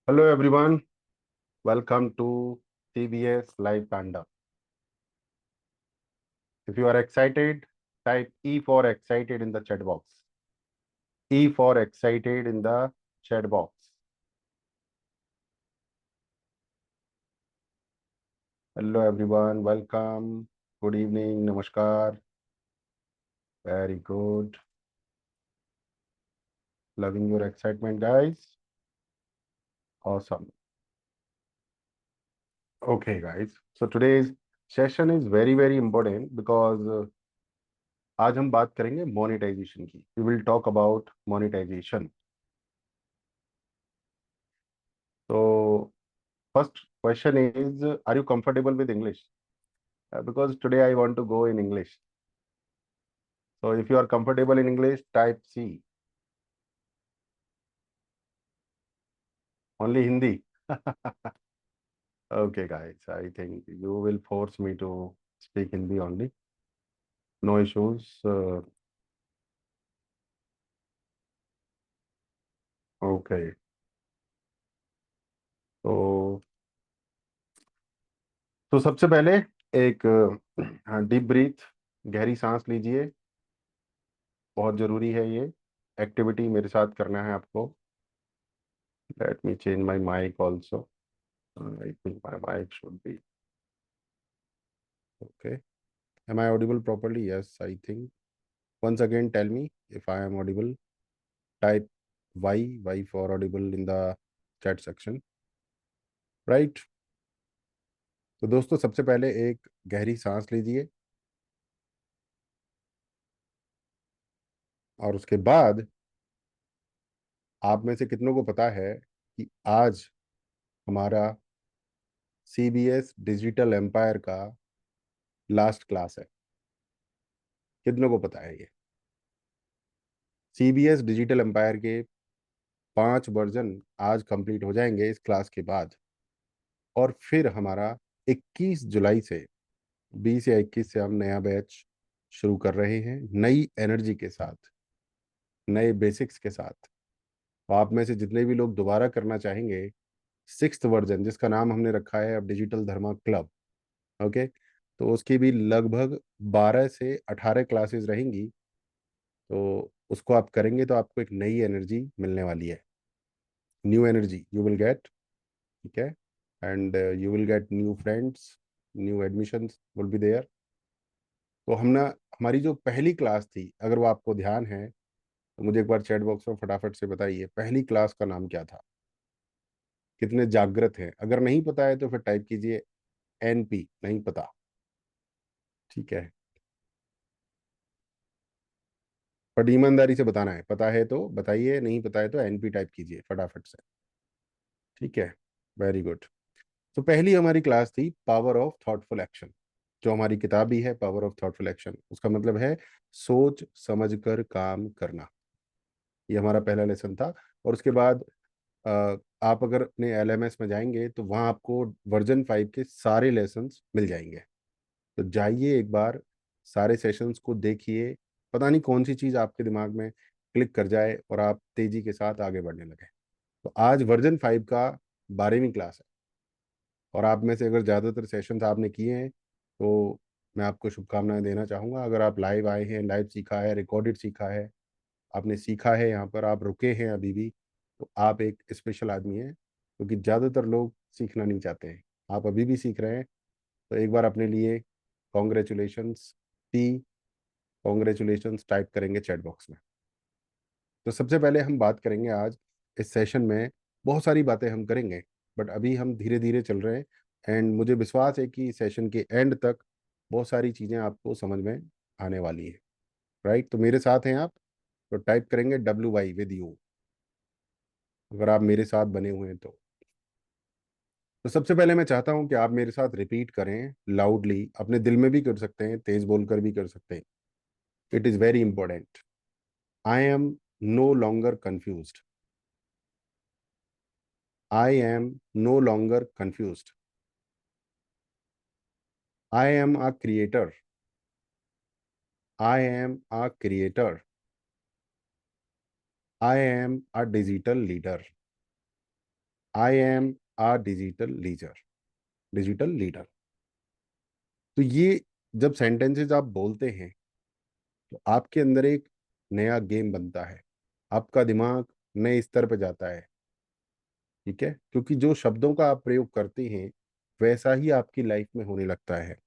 Hello everyone, welcome to CBS Live Panda. If you are excited, type E for excited in the chat box. E for excited in the chat box. Hello everyone, welcome. Good evening, namaskar. Very good. Loving your excitement, guys. Awesome. Okay, guys. So today's session is very important because आज हम बात करेंगे monetization की. We will talk about monetization. So first question is, are you comfortable with English? Because today I want to go in English. So if you are comfortable in English, type C. Only Hindi. Okay, guys. I think you will force me to speak Hindi only. No issues. Okay. तो सबसे पहले एक deep breath, गहरी सांस लीजिए. बहुत जरूरी है ये एक्टिविटी, मेरे साथ करना है आपको. Let me change my mic also. I think my mic should be okay. Am I audible properly? Yes, I think. Once again, tell me if I am audible. Type Y for audible in the chat section. Right? तो दोस्तों, सबसे पहले एक गहरी सांस लीजिए और उसके बाद आप में से कितनों को पता है कि आज हमारा CBS डिजिटल एम्पायर का लास्ट क्लास है. कितनों को पता है ये? CBS डिजिटल एम्पायर के 5 वर्जन आज कंप्लीट हो जाएंगे इस क्लास के बाद. और फिर हमारा 21 जुलाई से 20 या 21 से हम नया बैच शुरू कर रहे हैं, नई एनर्जी के साथ, नए बेसिक्स के साथ. तो आप में से जितने भी लोग दोबारा करना चाहेंगे 6th वर्जन, जिसका नाम हमने रखा है अब डिजिटल धर्मा क्लब. ओके. तो उसकी भी लगभग 12 से 18 क्लासेस रहेंगी. तो उसको आप करेंगे तो आपको एक नई एनर्जी मिलने वाली है. New energy you will get. ठीक है. And you will get new friends, new admissions will be there. तो हमने हमारी जो पहली क्लास थी, अगर वो आपको ध्यान है तो मुझे एक बार चैट बॉक्स में फटाफट से बताइए, पहली क्लास का नाम क्या था? कितने जागृत हैं? अगर नहीं पता है तो फिर टाइप कीजिए NP. नहीं पता? ठीक है. पर ईमानदारी से बताना है. पता है तो बताइए, नहीं पता है तो NP टाइप कीजिए फटाफट से. ठीक है. Very good. तो पहली हमारी क्लास थी पावर ऑफ थॉटफुल एक्शन. जो हमारी किताब ही है पावर ऑफ थॉटफुल एक्शन, उसका मतलब है सोच समझकर काम करना. ये हमारा पहला लेसन था. और उसके बाद अ, आप अगर अपने LMS में जाएंगे तो वहाँ आपको वर्जन 5 के सारे लेसन्स मिल जाएंगे. तो जाइए एक बार, सारे सेशंस को देखिए. पता नहीं कौन सी चीज़ आपके दिमाग में क्लिक कर जाए और आप तेजी के साथ आगे बढ़ने लगे. तो आज वर्जन 5 का 12वीं क्लास है. और आप में से अगर ज़्यादातर सेशंस आपने किए हैं तो मैं आपको शुभकामनाएं देना चाहूँगा. अगर आप लाइव आए हैं, लाइव सीखा है, रिकॉर्डेड सीखा है, आपने सीखा है, यहाँ पर आप रुके हैं अभी भी, तो आप एक स्पेशल आदमी हैं. क्योंकि ज़्यादातर लोग सीखना नहीं चाहते हैं. आप अभी भी सीख रहे हैं. तो एक बार अपने लिए कॉन्ग्रेचुलेशंस, कॉन्ग्रेचुलेशंस टाइप करेंगे चैट बॉक्स में. तो सबसे पहले हम बात करेंगे आज इस सेशन में. बहुत सारी बातें हम करेंगे, बट अभी हम धीरे धीरे चल रहे हैं. एंड मुझे विश्वास है कि सेशन के एंड तक बहुत सारी चीज़ें आपको समझ में आने वाली है. राइट? तो मेरे साथ हैं आप, तो टाइप करेंगे WY विद यू, अगर आप मेरे साथ बने हुए हैं तो सबसे पहले मैं चाहता हूं कि आप मेरे साथ रिपीट करें लाउडली. अपने दिल में भी कर सकते हैं, तेज बोलकर भी कर सकते हैं. It is very important. I am no longer confused. I am no longer confused. I am a creator. I am a creator. I am a digital leader. I am a digital leader. तो ये जब sentences आप बोलते हैं तो आपके अंदर एक नया गेम बनता है, आपका दिमाग नए स्तर पे जाता है। ठीक है, क्योंकि जो शब्दों का आप प्रयोग करते हैं वैसा ही आपकी लाइफ में होने लगता है।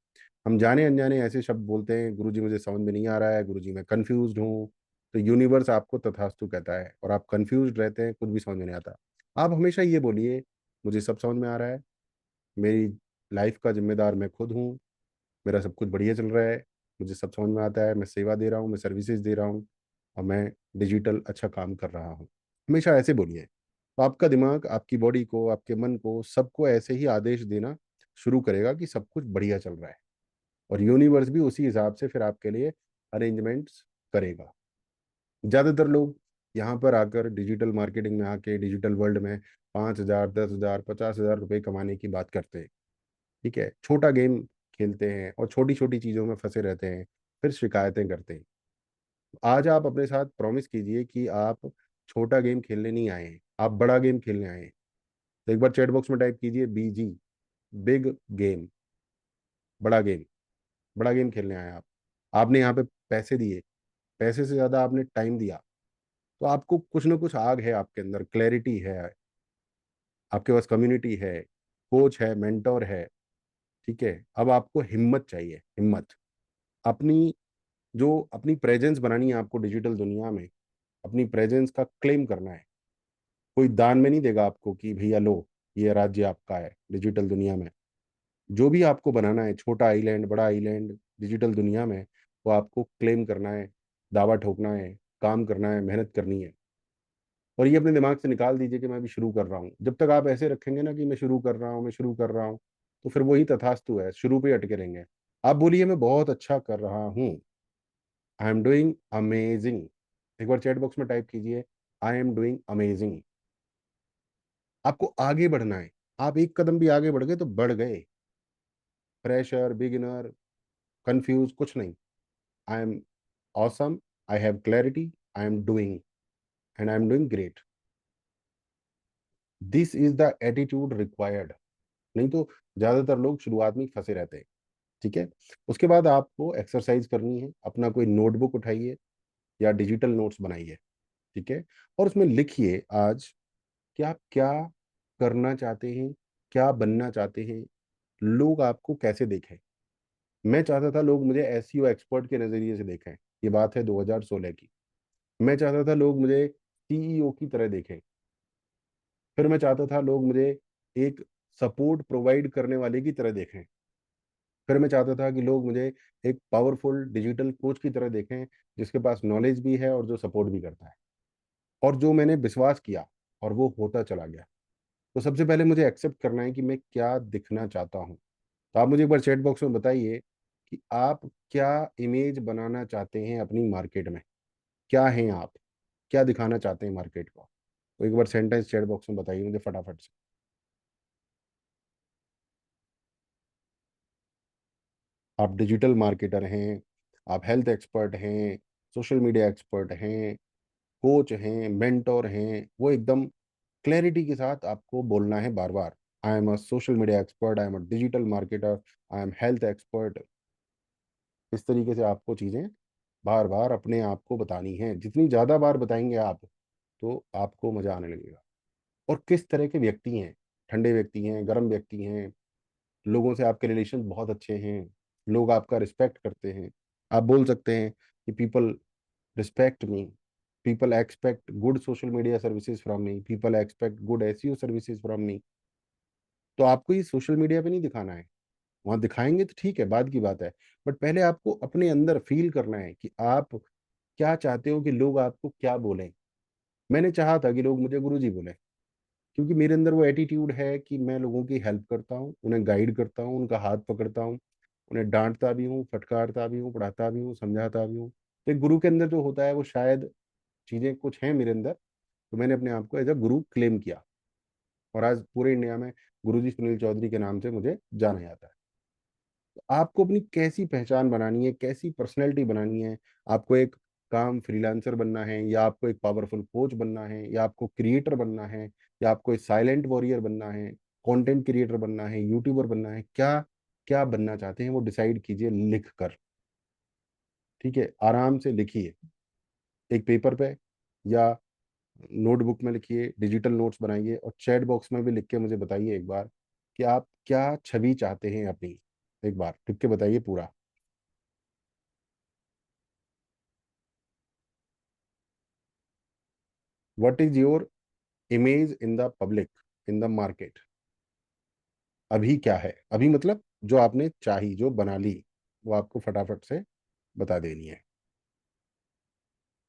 हम जाने अनजाने ऐसे शब्द बोलते हैं, गुरुजी मुझे समझ में नहीं आ रहा है, गुरुजी मैं कंफ्यूज्ड हूँ, तो यूनिवर्स आपको तथास्तु कहता है और आप कंफ्यूज्ड रहते हैं, कुछ भी समझ में नहीं आता। आप हमेशा ये बोलिए, मुझे सब समझ में आ रहा है, मेरी लाइफ का जिम्मेदार मैं खुद हूँ, मेरा सब कुछ बढ़िया चल रहा है, मुझे सब समझ में आता है, मैं सेवा दे रहा हूँ, मैं सर्विसेज दे रहा हूँ और मैं डिजिटल अच्छा काम कर रहा हूँ। हमेशा ऐसे बोलिए, तो आपका दिमाग आपकी बॉडी को, आपके मन को, सबको ऐसे ही आदेश देना शुरू करेगा कि सब कुछ बढ़िया चल रहा है और यूनिवर्स भी उसी हिसाब से फिर आपके लिए अरेंजमेंट्स करेगा। ज़्यादातर लोग यहाँ पर आकर डिजिटल मार्केटिंग में आके डिजिटल वर्ल्ड में 5,000, 10,000, 50,000 रुपए कमाने की बात करते हैं। ठीक है, छोटा गेम खेलते हैं और छोटी छोटी चीज़ों में फंसे रहते हैं, फिर शिकायतें करते हैं। आज आप अपने साथ प्रॉमिस कीजिए कि आप छोटा गेम खेलने नहीं आए हैं, आप बड़ा गेम खेलने आए हैं। तो एक बार चैट बॉक्स में टाइप कीजिए BG, बिग गेम, बड़ा गेम। बड़ा गेम खेलने आए हैं आप। आपने यहाँ पे पैसे दिए, पैसे से ज़्यादा आपने टाइम दिया, तो आपको कुछ ना कुछ आग है आपके अंदर, क्लैरिटी है, आपके पास कम्युनिटी है, कोच है, मेंटोर है। ठीक है, अब आपको हिम्मत चाहिए, हिम्मत। अपनी जो अपनी प्रेजेंस बनानी है आपको डिजिटल दुनिया में, अपनी प्रेजेंस का क्लेम करना है। कोई दान में नहीं देगा आपको कि भैया लो, ये राज्य आपका है डिजिटल दुनिया में। जो भी आपको बनाना है, छोटा आइलैंड, बड़ा आइलैंड, डिजिटल दुनिया में, वो आपको क्लेम करना है, दावा ठोकना है, काम करना है, मेहनत करनी है। और ये अपने दिमाग से निकाल दीजिए कि मैं अभी शुरू कर रहा हूँ। जब तक आप ऐसे रखेंगे ना कि मैं शुरू कर रहा हूँ, मैं शुरू कर रहा हूँ, तो फिर वही तथास्तु है, शुरू पे ही अटके रहेंगे। आप बोलिए मैं बहुत अच्छा कर रहा हूँ, आई एम डूइंग अमेजिंग। एक बार चैट बॉक्स में टाइप कीजिए, आई एम डूइंग अमेजिंग। आपको आगे बढ़ना है, आप एक कदम भी आगे बढ़ गए तो बढ़ गए। फ्रेशर, बिगिनर, कंफ्यूज कुछ नहीं। I am awesome, I have clarity, I am doing and I am doing great. This is the attitude required. नहीं तो ज्यादातर लोग शुरुआत में ही फंसे रहते हैं। ठीक है, उसके बाद आपको एक्सरसाइज करनी है, अपना कोई नोटबुक उठाइए या डिजिटल नोट्स बनाइए। ठीक है, और उसमें लिखिए आज कि आप क्या करना चाहते हैं, क्या बनना चाहते हैं, लोग आपको कैसे देखें। मैं चाहता था लोग मुझे एसईओ एक्सपर्ट के नजरिए से देखें, ये बात है 2016 की। मैं चाहता था लोग मुझे सीईओ की तरह देखें। फिर मैं चाहता था लोग मुझे एक सपोर्ट प्रोवाइड करने वाले की तरह देखें। फिर मैं चाहता था कि लोग मुझे एक पावरफुल डिजिटल कोच की तरह देखें, जिसके पास नॉलेज भी है और जो सपोर्ट भी करता है। और जो मैंने विश्वास किया और वो होता चला गया। तो सबसे पहले मुझे एक्सेप्ट करना है कि मैं क्या दिखना चाहता हूँ। तो आप मुझे एक बार चैट बॉक्स में बताइए कि आप क्या इमेज बनाना चाहते हैं अपनी मार्केट में। क्या हैं आप, क्या दिखाना चाहते हैं मार्केट को। तो एक बार सेंटेंस चैट बॉक्स में बताइए मुझे फटाफट से। आप डिजिटल मार्केटर हैं, आप हेल्थ एक्सपर्ट हैं, सोशल मीडिया एक्सपर्ट हैं, कोच हैं, मेंटोर हैं, वो एकदम क्लैरिटी के साथ आपको बोलना है बार बार। I am a social media expert, I am a digital marketer, I am health expert. इस तरीके से आपको चीज़ें बार बार अपने आप को बतानी है। जितनी ज़्यादा बार बताएंगे आप, तो आपको मज़ा आने लगेगा। और किस तरह के व्यक्ति हैं, ठंडे व्यक्ति हैं, गर्म व्यक्ति हैं, लोगों से आपके रिलेशन बहुत अच्छे हैं, लोग आपका रिस्पेक्ट करते हैं। आप बोल सकते हैं कि people respect me, people expect good social media services from me, people expect good SEO services from me. तो आपको ये सोशल मीडिया पे नहीं दिखाना है, वहां दिखाएंगे तो ठीक है, बाद की बात है। बट पहले आपको अपने अंदर फील करना है कि आप क्या चाहते हो, कि लोग आपको क्या बोलें। मैंने चाहा था कि लोग मुझे गुरुजी बोले, क्योंकि मेरे अंदर वो एटीट्यूड है कि मैं लोगों की हेल्प करता हूँ, उन्हें गाइड करता हूँ, उनका हाथ पकड़ता हूँ, उन्हें डांटता भी हूँ, फटकारता भी हूँ, पढ़ाता भी हूँ, समझाता भी हूँ। तो एक गुरु के अंदर जो होता है वो शायद चीज़ें कुछ हैं मेरे अंदर। तो मैंने अपने आप को एज अ गुरु क्लेम किया और आज पूरे इंडिया में गुरुजी सुनील चौधरी के नाम से मुझे जाना जाता है। तो आपको अपनी कैसी पहचान बनानी है, कैसी पर्सनैलिटी बनानी है। आपको एक काम फ्रीलांसर बनना है, या आपको एक पावरफुल कोच बनना है, या आपको क्रिएटर बनना है, कि आपको साइलेंट वॉरियर बनना है, कंटेंट क्रिएटर बनना है, यूट्यूबर बनना है, क्या क्या बनना चाहते हैं वो डिसाइड कीजिए लिख कर। ठीक है, आराम से लिखिए एक पेपर पे या नोटबुक में लिखिए, डिजिटल नोट्स बनाइए, और चैट बॉक्स में भी लिख के मुझे बताइए एक बार कि आप क्या छवि चाहते हैं अपनी। एक बार लिख के बताइए पूरा। What is your image in the public, in the market. अभी क्या है, अभी मतलब जो आपने चाही, जो बना ली, वो आपको फटाफट से बता देनी है।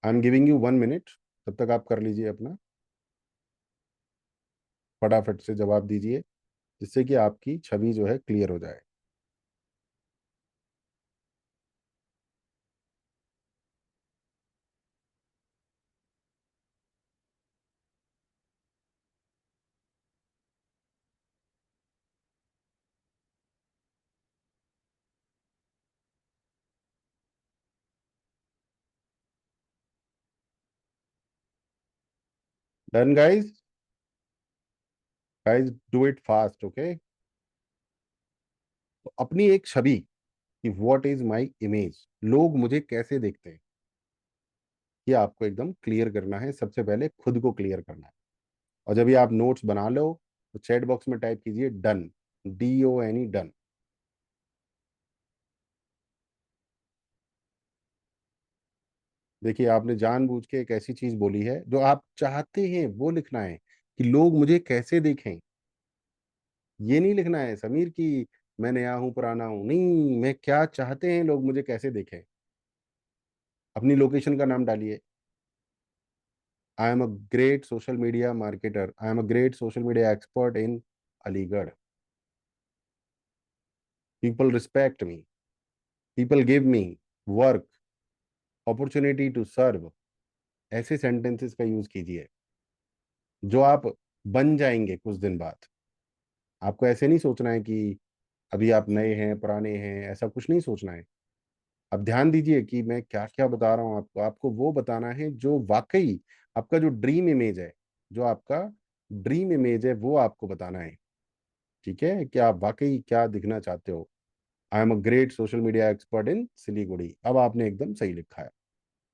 I am giving you 1 minute, तब तक आप कर लीजिए अपना, फटाफट से जवाब दीजिए, जिससे कि आपकी छवि जो है क्लियर हो जाए। Done guys, guys do it fast, okay. तो अपनी एक छवि कि व्हाट इज माई इमेज, लोग मुझे कैसे देखते हैं, ये आपको एकदम क्लियर करना है। सबसे पहले खुद को क्लियर करना है। और जब ये आप नोट्स बना लो तो चैट बॉक्स में टाइप कीजिए डन, DONE, डन। देखिए, आपने जानबूझ के एक ऐसी चीज बोली है जो आप चाहते हैं वो लिखना है, कि लोग मुझे कैसे देखें। ये नहीं लिखना है समीर की मैं नया हूं पुराना हूं, नहीं, मैं क्या चाहते हैं लोग मुझे कैसे देखें। अपनी लोकेशन का नाम डालिए। I am a great social media marketer, I am a great social media expert in Aligarh, people respect me, people give me work, opportunity to serve. ऐसे सेंटेंसेस का यूज कीजिए जो आप बन जाएंगे कुछ दिन बाद। आपको ऐसे नहीं सोचना है कि अभी आप नए हैं पुराने हैं, ऐसा कुछ नहीं सोचना है। अब ध्यान दीजिए कि मैं क्या क्या बता रहा हूँ आपको, आपको वो बताना है जो वाकई आपका जो ड्रीम इमेज है, जो आपका ड्रीम इमेज है वो आपको बताना है। ठीक है, कि आप वाकई क्या दिखना चाहते हो। आई am a great social media expert इन सिलीगुड़ी, अब आपने एकदम सही लिखा है।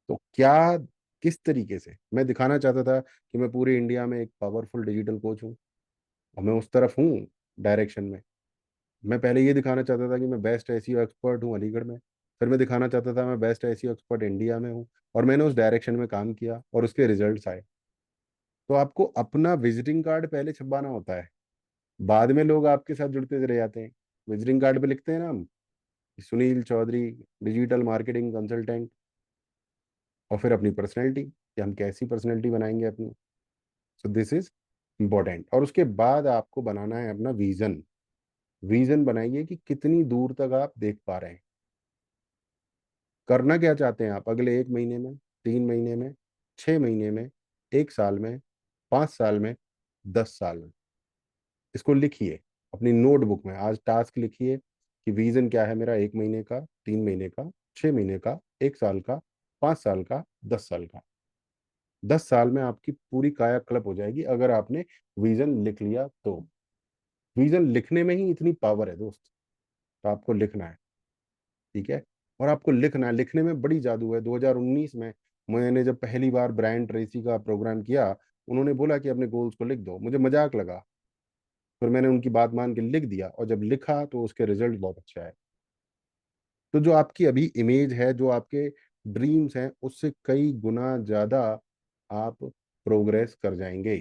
तो क्या, किस तरीके से मैं दिखाना चाहता था कि मैं पूरे इंडिया में एक पावरफुल डिजिटल कोच हूँ, और मैं उस तरफ हूँ डायरेक्शन में। मैं पहले ये दिखाना चाहता था कि मैं बेस्ट एसईओ एक्सपर्ट हूँ अलीगढ़ में, फिर मैं दिखाना चाहता था मैं बेस्ट एसईओ एक्सपर्ट इंडिया में हूँ, और मैंने उस डायरेक्शन में काम किया और उसके रिजल्ट्स आए। तो आपको अपना विजिटिंग कार्ड पहले छपवाना होता है, बाद में लोग आपके साथ जुड़ते चले जाते हैं। विजिटिंग कार्ड पे लिखते हैं ना हम, Sunil Chaudhary, digital marketing consultant, और फिर अपनी पर्सनैलिटी कि हम कैसी पर्सनैलिटी बनाएंगे अपनी। So this is important. और उसके बाद आपको बनाना है अपना विजन। विजन बनाइए कि कितनी दूर तक आप देख पा रहे हैं, करना क्या चाहते हैं आप अगले 1 महीने में, 3 महीने में, 6 महीने में, 1 साल में, 5 साल में, 10 साल में। इसको लिखिए अपनी नोटबुक में। आज टास्क लिखिए कि विजन क्या है मेरा, 1 महीने का, 3 महीने का, 6 महीने का, 1 साल का, 5 साल का, 10 साल का। 10 साल में आपकी पूरी कायाकल्प हो जाएगी अगर आपने विजन लिख लिया तो। विजन लिखने में ही इतनी पावर है दोस्त, तो आपको लिखना है। ठीक है, और आपको लिखना है, लिखने में बड़ी जादू है। 2019 में मैंने जब पहली बार ब्रायन ट्रेसी का प्रोग्राम किया, उन्होंने बोला कि अपने गोल्स को लिख दो, मुझे मजाक लगा, फिर मैंने उनकी बात मान के लिख दिया, और जब लिखा तो उसके रिजल्ट बहुत अच्छे आए। तो जो आपकी अभी इमेज है, जो आपके ड्रीम्स हैं, उससे कई गुना ज्यादा आप प्रोग्रेस कर जाएंगे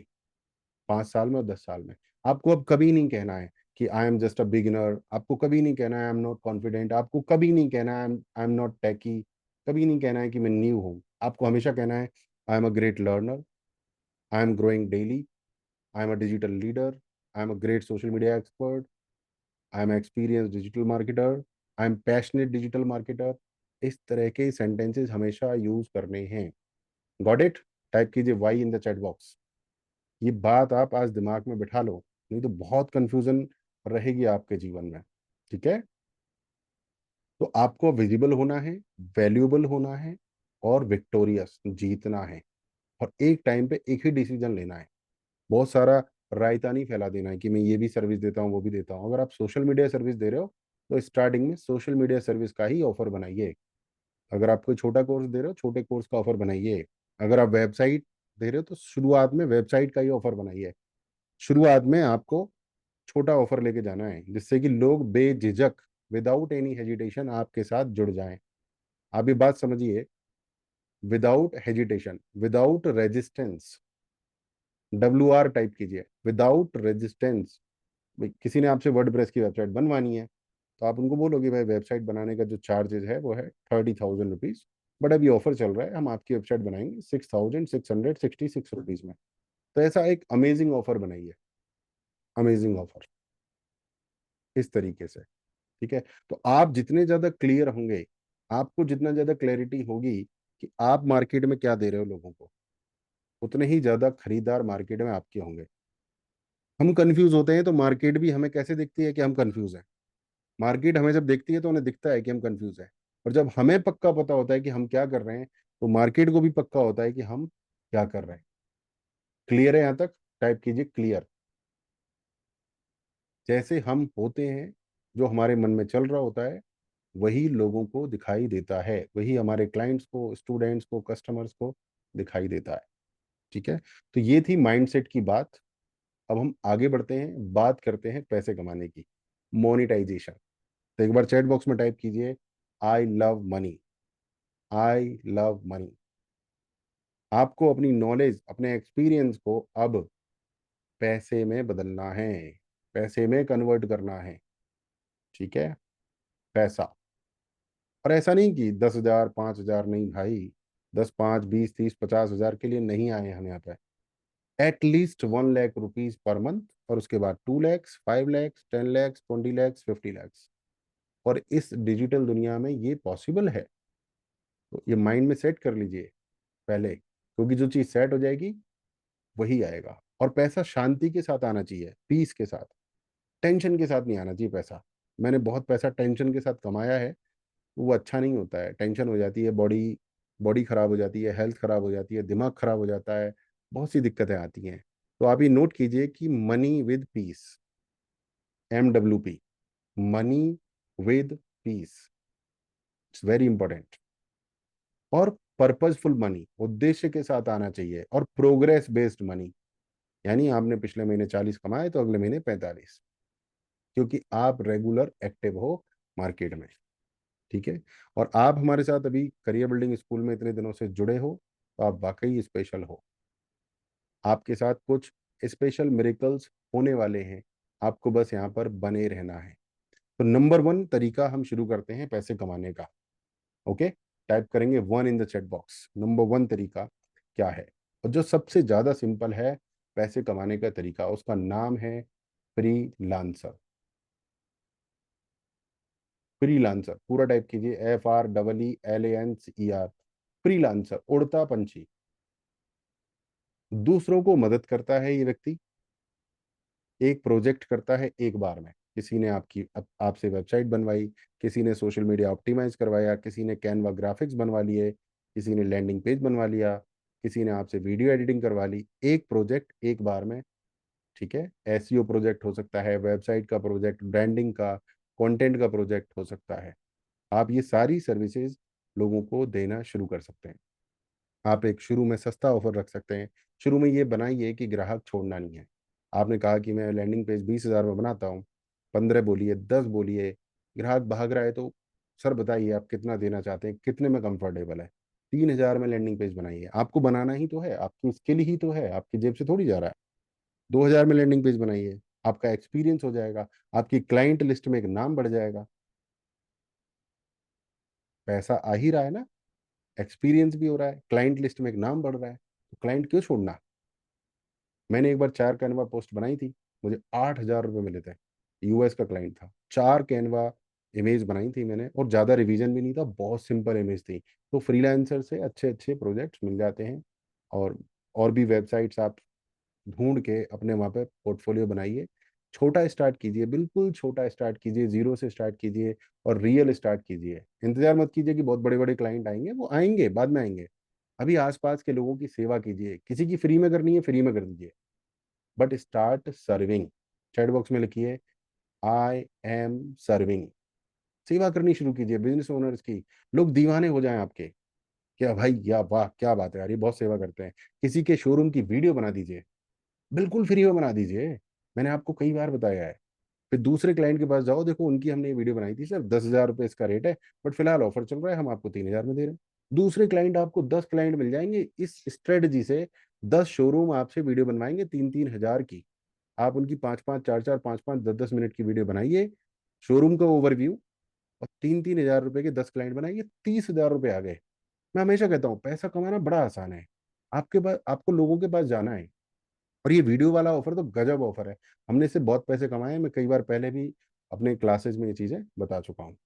5 साल में और 10 साल में। आपको अब कभी नहीं कहना है कि I am just a beginner, आपको कभी नहीं कहना है आई एम नॉट कॉन्फिडेंट, आपको कभी नहीं कहना है आई एम नॉट टेकी, कभी नहीं कहना है कि मैं न्यू हूँ। आपको हमेशा कहना है I am a great learner, I am growing daily, I am a digital leader, I am a great social media expert, I am experience digital marketer, I am passionate digital marketer. इस तरह के sentences हमेशा use करने हैं। Got it? Type कीजिए Y in the chat box. ये बात आप आज दिमाग में बिठा लो, नहीं तो बहुत कंफ्यूजन रहेगी आपके जीवन में। ठीक है, तो आपको विजिबल होना है, वैल्यूएबल होना है, और विक्टोरियस जीतना है, और एक टाइम पे एक ही डिसीजन लेना है। बहुत सारा रायता नहीं फैला देना है कि मैं ये भी सर्विस देता हूँ वो भी देता हूँ। अगर आप सोशल मीडिया सर्विस दे रहे हो तो स्टार्टिंग में सोशल मीडिया सर्विस का ही ऑफर बनाइए। अगर आप कोई छोटा कोर्स दे रहे हो छोटे कोर्स का ऑफर बनाइए। अगर आप वेबसाइट दे रहे हो तो शुरुआत में वेबसाइट का ही ऑफर बनाइए। शुरुआत में आपको छोटा ऑफर लेके जाना है जिससे कि लोग बेझिझक, विदाउट एनी हेजिटेशन आपके साथ जुड़ जाएं। आप ये बात समझिए, without hesitation, without resistance, WR type कीजिए, विदाउट रेजिस्टेंस। किसी ने आपसे वर्डप्रेस की वेबसाइट बनवानी है तो आप उनको बोलोगे भाई वेबसाइट बनाने का जो चार्जेस है वो है 30,000 रुपीज, बट अभी ऑफर चल रहा है, हम आपकी वेबसाइट बनाएंगे 6,666 रुपीज में। तो ऐसा एक अमेजिंग ऑफर बनाइए, अमेजिंग ऑफर, इस तरीके से। ठीक है। तो आप जितने ज्यादा क्लियर होंगे, आपको जितना ज्यादा क्लैरिटी होगी कि आप मार्केट में क्या दे रहे हो लोगों को, उतने ही ज्यादा खरीदार मार्केट में आपके होंगे। हम कंफ्यूज होते हैं तो मार्केट भी हमें कैसे दिखती है कि हम कंफ्यूज हैं। मार्केट हमें जब देखती है तो उन्हें दिखता है कि हम कंफ्यूज हैं। और जब हमें पक्का पता होता है कि हम क्या कर रहे हैं तो मार्केट को भी पक्का होता है कि हम क्या कर रहे हैं। क्लियर है यहाँ तक? टाइप कीजिए क्लियर। जैसे हम होते हैं, जो हमारे मन में चल रहा होता है वही लोगों को दिखाई देता है, वही हमारे क्लाइंट्स को, स्टूडेंट्स को, कस्टमर्स को दिखाई देता है। ठीक है। तो ये थी माइंडसेट की बात। अब हम आगे बढ़ते हैं, बात करते हैं पैसे कमाने की, मोनिटाइजेशन। तो एक बार चैट बॉक्स में टाइप कीजिए, I love money, I love money. आपको अपनी नॉलेज, अपने एक्सपीरियंस को अब पैसे में बदलना है, पैसे में कन्वर्ट करना है। ठीक है। पैसा। और ऐसा नहीं कि 10,000 5,000, नहीं भाई, 10 5 20 30 50,000 के लिए नहीं आए हम यहाँ पे। At least 1 lakh rupees per month, और उसके बाद 2 लैक्स, 5 लैक्स, 10 लैक्स, 20 लैक्स, 50 लैक्स। और इस डिजिटल दुनिया में ये पॉसिबल है। तो ये माइंड में सेट कर लीजिए पहले, क्योंकि जो चीज़ सेट हो जाएगी वही आएगा। और पैसा शांति के साथ आना चाहिए, पीस के साथ, टेंशन के साथ नहीं आना चाहिए पैसा। मैंने बहुत पैसा टेंशन के साथ कमाया है, वो अच्छा नहीं होता है। टेंशन हो जाती है, बॉडी बॉडी खराब हो जाती है, हेल्थ खराब हो जाती है, दिमाग खराब हो जाता है, बहुत सी दिक्कतें आती हैं। तो आप ये नोट कीजिए कि money with piece, MWP, money with piece, it's very important. और पर्पजफुल मनी, उद्देश्य के साथ आना चाहिए। और प्रोग्रेस बेस्ड मनी, यानी आपने पिछले महीने 40 कमाए तो अगले महीने 45, क्योंकि आप रेगुलर एक्टिव हो मार्केट में। ठीक है। और आप हमारे साथ अभी करियर बिल्डिंग स्कूल में इतने दिनों से जुड़े हो तो आप वाकई स्पेशल हो। आपके साथ कुछ स्पेशल मिरेकल्स होने वाले हैं, आपको बस यहाँ पर बने रहना है। तो नंबर 1 तरीका हम शुरू करते हैं पैसे कमाने का। ओके। टाइप करेंगे 1 इन द चैट बॉक्स, नंबर 1 तरीका क्या है। और जो सबसे ज्यादा सिंपल है पैसे कमाने का तरीका, उसका नाम है फ्रीलांसर। फ्रीलांसर पूरा टाइप कीजिए, FREELANCER। फ्रीलांसर, उड़ता पंछी। दूसरों को मदद करता है ये व्यक्ति, एक प्रोजेक्ट करता है एक बार में। किसी ने आपसे वेबसाइट बनवाई, किसी ने सोशल मीडिया ऑप्टिमाइज करवाया, किसी ने कैनवा ग्राफिक्स बनवा लिए, किसी ने लैंडिंग पेज बनवा लिया, किसी ने आपसे वीडियो एडिटिंग करवा ली। एक प्रोजेक्ट एक बार में। ठीक है। SEO प्रोजेक्ट हो सकता है, वेबसाइट का प्रोजेक्ट, ब्रांडिंग का, कंटेंट का प्रोजेक्ट हो सकता है। आप ये सारी सर्विसेज लोगों को देना शुरू कर सकते हैं। आप एक शुरू में सस्ता ऑफर रख सकते हैं। शुरू में ये बनाइए कि ग्राहक छोड़ना नहीं है। आपने कहा कि मैं लैंडिंग पेज 20,000 में बनाता हूँ, 15 बोलिए, 10 बोलिए, ग्राहक भाग रहा है तो सर बताइए आप कितना देना चाहते हैं, कितने में कंफर्टेबल है। 3,000 में लैंडिंग पेज बनाइए, आपको बनाना ही तो है, आपकी स्किल ही तो है, आपकी जेब से थोड़ी जा रहा है। 2,000 में लैंडिंग पेज बनाइए, आपका एक्सपीरियंस हो जाएगा, आपकी क्लाइंट लिस्ट में एक नाम बढ़ जाएगा। पैसा आ ही रहा है ना, एक्सपीरियंस भी हो रहा है, क्लाइंट लिस्ट में एक नाम बढ़ रहा है, तो क्लाइंट क्यों छोड़ना। मैंने एक बार 4 कैनवा पोस्ट बनाई थी, मुझे 8,000 रुपये मिले थे। US का क्लाइंट था, 4 कैनवा इमेज बनाई थी मैंने, और ज़्यादा रिवीजन भी नहीं था, बहुत सिंपल इमेज थी। तो फ्रीलांसर से अच्छे अच्छे प्रोजेक्ट्स मिल जाते हैं। और और भी वेबसाइट्स आप ढूंढ के अपने वहाँ पे पोर्टफोलियो बनाइए। छोटा स्टार्ट कीजिए, बिल्कुल छोटा स्टार्ट कीजिए, जीरो से स्टार्ट कीजिए, और रियल स्टार्ट कीजिए। इंतजार मत कीजिए कि बहुत बड़े बड़े क्लाइंट आएंगे, वो आएंगे बाद में आएंगे। अभी आसपास के लोगों की सेवा कीजिए, किसी की फ्री में करनी है फ्री में कर दीजिए। But start serving. Chat box में लिखिए आई एम सर्विंग। सेवा करनी शुरू कीजिए बिजनेस ओनर्स की। लोग दीवाने हो जाएं आपके, क्या भाई, या वाह क्या बात है यार, ये बहुत सेवा करते हैं। किसी के शोरूम की वीडियो बना दीजिए, बिल्कुल फ्री में बना दीजिए। मैंने आपको कई बार बताया है। फिर दूसरे क्लाइंट के पास जाओ, देखो उनकी हमने ये वीडियो बनाई थी सर, 10,000 रुपये इसका रेट है, बट फिलहाल ऑफर चल रहा है, हम आपको 3,000 में दे रहे हैं। दूसरे क्लाइंट, आपको 10 क्लाइंट मिल जाएंगे इस स्ट्रेटजी से। 10 शोरूम आपसे वीडियो बनवाएंगे 3-3 हज़ार की। आप उनकी 5-5, 4-4, 5-5, 10-10 मिनट की वीडियो बनाइए, शोरूम का ओवरव्यू, और 3-3 हज़ार रुपए के 10 क्लाइंट बनाइए, 30,000 रुपये आ गए। मैं हमेशा कहता हूँ पैसा कमाना बड़ा आसान है। आपके पास, आपको लोगों के पास जाना है। और ये वीडियो वाला ऑफर तो गजब ऑफर है। हमने इससे बहुत पैसे कमाए हैं, मैं कई बार पहले भी अपने क्लासेस में ये चीजें बता चुका हूँ।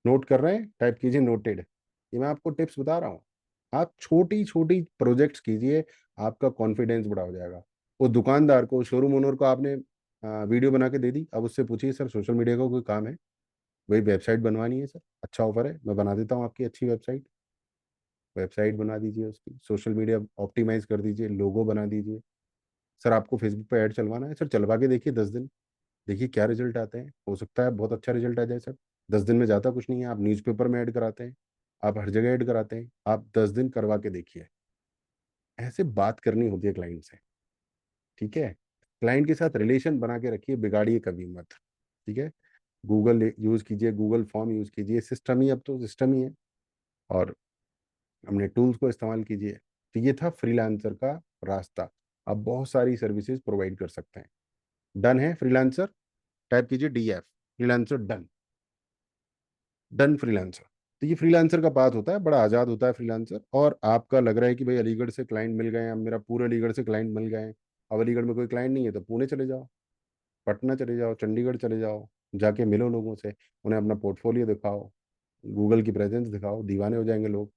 नोट कर रहे हैं, टाइप कीजिए नोटेड। ये मैं आपको टिप्स बता रहा हूँ। आप छोटी छोटी प्रोजेक्ट्स कीजिए, आपका कॉन्फिडेंस बड़ा हो जाएगा। वो दुकानदार को, शोरूम ओनर को आपने वीडियो बना के दे दी, अब उससे पूछिए सर सोशल मीडिया का कोई काम है? वही वेबसाइट बनवानी है सर, अच्छा ऑफर है, मैं बना देता हूँ आपकी अच्छी वेबसाइट। वेबसाइट बना दीजिए उसकी, सोशल मीडिया ऑप्टिमाइज कर दीजिए, लोगो बना दीजिए। सर आपको फेसबुक पे ऐड चलवाना है, सर चलवा के देखिए 10 दिन, देखिए क्या रिजल्ट आते हैं, हो सकता है बहुत अच्छा रिजल्ट आ जाए सर। 10 दिन में जाता कुछ नहीं है। आप न्यूज़पेपर में ऐड कराते हैं, आप हर जगह ऐड कराते हैं, आप 10 दिन करवा के देखिए। ऐसे बात करनी होती है क्लाइंट से, ठीक है। क्लाइंट के साथ रिलेशन बना के रखिए, बिगाड़िए कभी मत, ठीक है। गूगल यूज़ कीजिए, गूगल फॉर्म यूज़ कीजिए, सिस्टम ही, अब तो सिस्टम ही है। और हमने टूल्स को इस्तेमाल कीजिए। तो ये था फ्रीलांसर का रास्ता। आप बहुत सारी सर्विसेज प्रोवाइड कर सकते हैं। डन है फ्रीलांसर, टाइप कीजिए DF, freelancer done. Done freelancer. तो ये फ्रीलांसर का बात होता है, बड़ा आज़ाद होता है फ्रीलांसर। और आपका लग रहा है कि भाई अलीगढ़ से क्लाइंट मिल गए हैं, अब मेरा पूरे अलीगढ़ से क्लाइंट मिल गए हैं। अब अलीगढ़ में कोई क्लाइंट नहीं है तो पुणे चले जाओ, पटना चले जाओ, चंडीगढ़ चले जाओ, जाके मिलो लोगों से, उन्हें अपना पोर्टफोलियो दिखाओ, गूगल की प्रेजेंस दिखाओ, दीवाने हो जाएंगे लोग।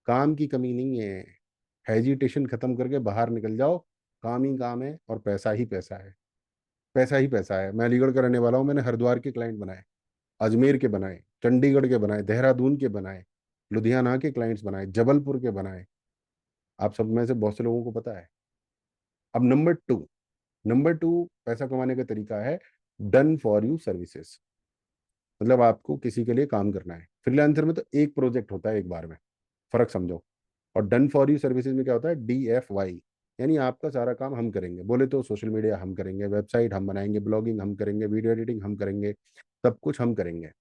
काम की कमी नहीं है, हेजिटेशन खत्म करके बाहर निकल जाओ। काम ही काम है और पैसा ही पैसा है। पैसा ही पैसा है। मैं अलीगढ़ का रहने वाला हूँ, मैंने हरिद्वार के क्लाइंट बनाए, अजमेर के बनाए, चंडीगढ़ के बनाए, देहरादून के बनाए, लुधियाना के क्लाइंट्स बनाए, जबलपुर के बनाए। आप सब में से बहुत से लोगों को पता है। अब नंबर टू पैसा कमाने का तरीका है डन फॉर यू सर्विसेज। मतलब आपको किसी के लिए काम करना है। फ्रीलांसर में तो एक प्रोजेक्ट होता है एक बार में, फर्क समझो। और डन फॉर यू सर्विसेज में क्या होता है, DFY, यानी आपका सारा काम हम करेंगे। बोले तो सोशल मीडिया हम करेंगे, वेबसाइट हम बनाएंगे, ब्लॉगिंग हम करेंगे, वीडियो एडिटिंग हम करेंगे, सब कुछ हम करेंगे।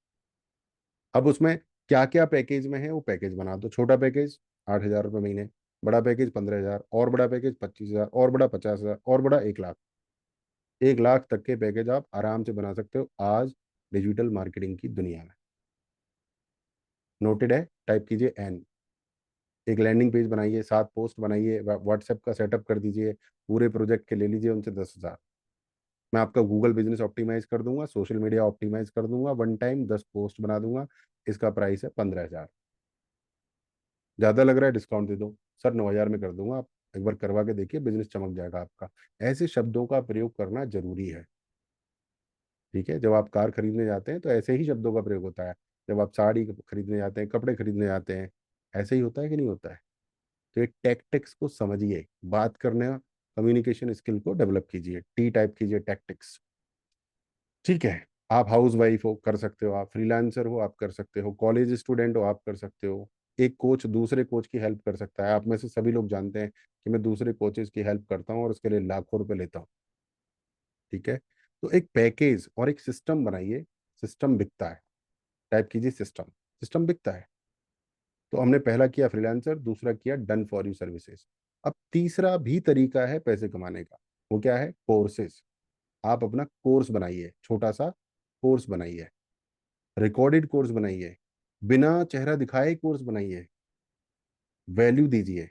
अब उसमें क्या क्या पैकेज में है वो पैकेज बना दो। छोटा पैकेज 8,000 रुपये महीने, बड़ा पैकेज 15,000, और बड़ा पैकेज 25,000, और बड़ा 50,000, और बड़ा 1 लाख। 1 लाख तक के पैकेज आप आराम से बना सकते हो आज डिजिटल मार्केटिंग की दुनिया में। नोटेड है, टाइप कीजिए N। एक लैंडिंग पेज बनाइए, 7 पोस्ट बनाइए, व्हाट्सएप का सेटअप कर दीजिए, पूरे प्रोजेक्ट के ले लीजिए उनसे 10,000। मैं आपका गूगल बिजनेस ऑप्टिमाइज कर दूंगा, सोशल मीडिया ऑप्टिमाइज कर दूंगा, वन टाइम 10 पोस्ट बना दूंगा। इसका प्राइस है 15,000। ज़्यादा लग रहा है डिस्काउंट दे दो सर, 9,000 में कर दूंगा। आप एक बार करवा के देखिए, बिजनेस चमक जाएगा आपका। ऐसे शब्दों का प्रयोग करना जरूरी है, ठीक है। जब आप कार खरीदने जाते हैं तो ऐसे ही शब्दों का प्रयोग होता है। जब आप साड़ी खरीदने जाते हैं, कपड़े खरीदने जाते हैं, ऐसे ही होता है कि नहीं होता है? तो ये टैक्टिक्स को समझिए, बात करने, कम्युनिकेशन स्किल को डेवलप कीजिए, T टाइप कीजिए, टैक्टिक्स, ठीक है। आप हाउस वाइफ हो, कर सकते हो। आप फ्रीलांसर हो, आप कर सकते हो। कॉलेज स्टूडेंट हो, आप कर सकते हो। एक कोच दूसरे कोच की हेल्प कर सकता है। आप में से सभी लोग जानते हैं कि मैं दूसरे कोचेज की हेल्प करता हूँ और उसके लिए लाखों रुपए लेता हूँ, ठीक है। तो एक पैकेज और एक सिस्टम बनाइए। सिस्टम बिकता है, टाइप कीजिए सिस्टम। सिस्टम बिकता है। तो हमने पहला किया फ्रीलांसर, दूसरा किया डन फॉर यू सर्विसेज। अब तीसरा भी तरीका है पैसे कमाने का, वो क्या है, कोर्सेज। आप अपना कोर्स बनाइए, छोटा सा कोर्स बनाइए, रिकॉर्डेड कोर्स बनाइए, बिना चेहरा दिखाए कोर्स बनाइए, वैल्यू दीजिए।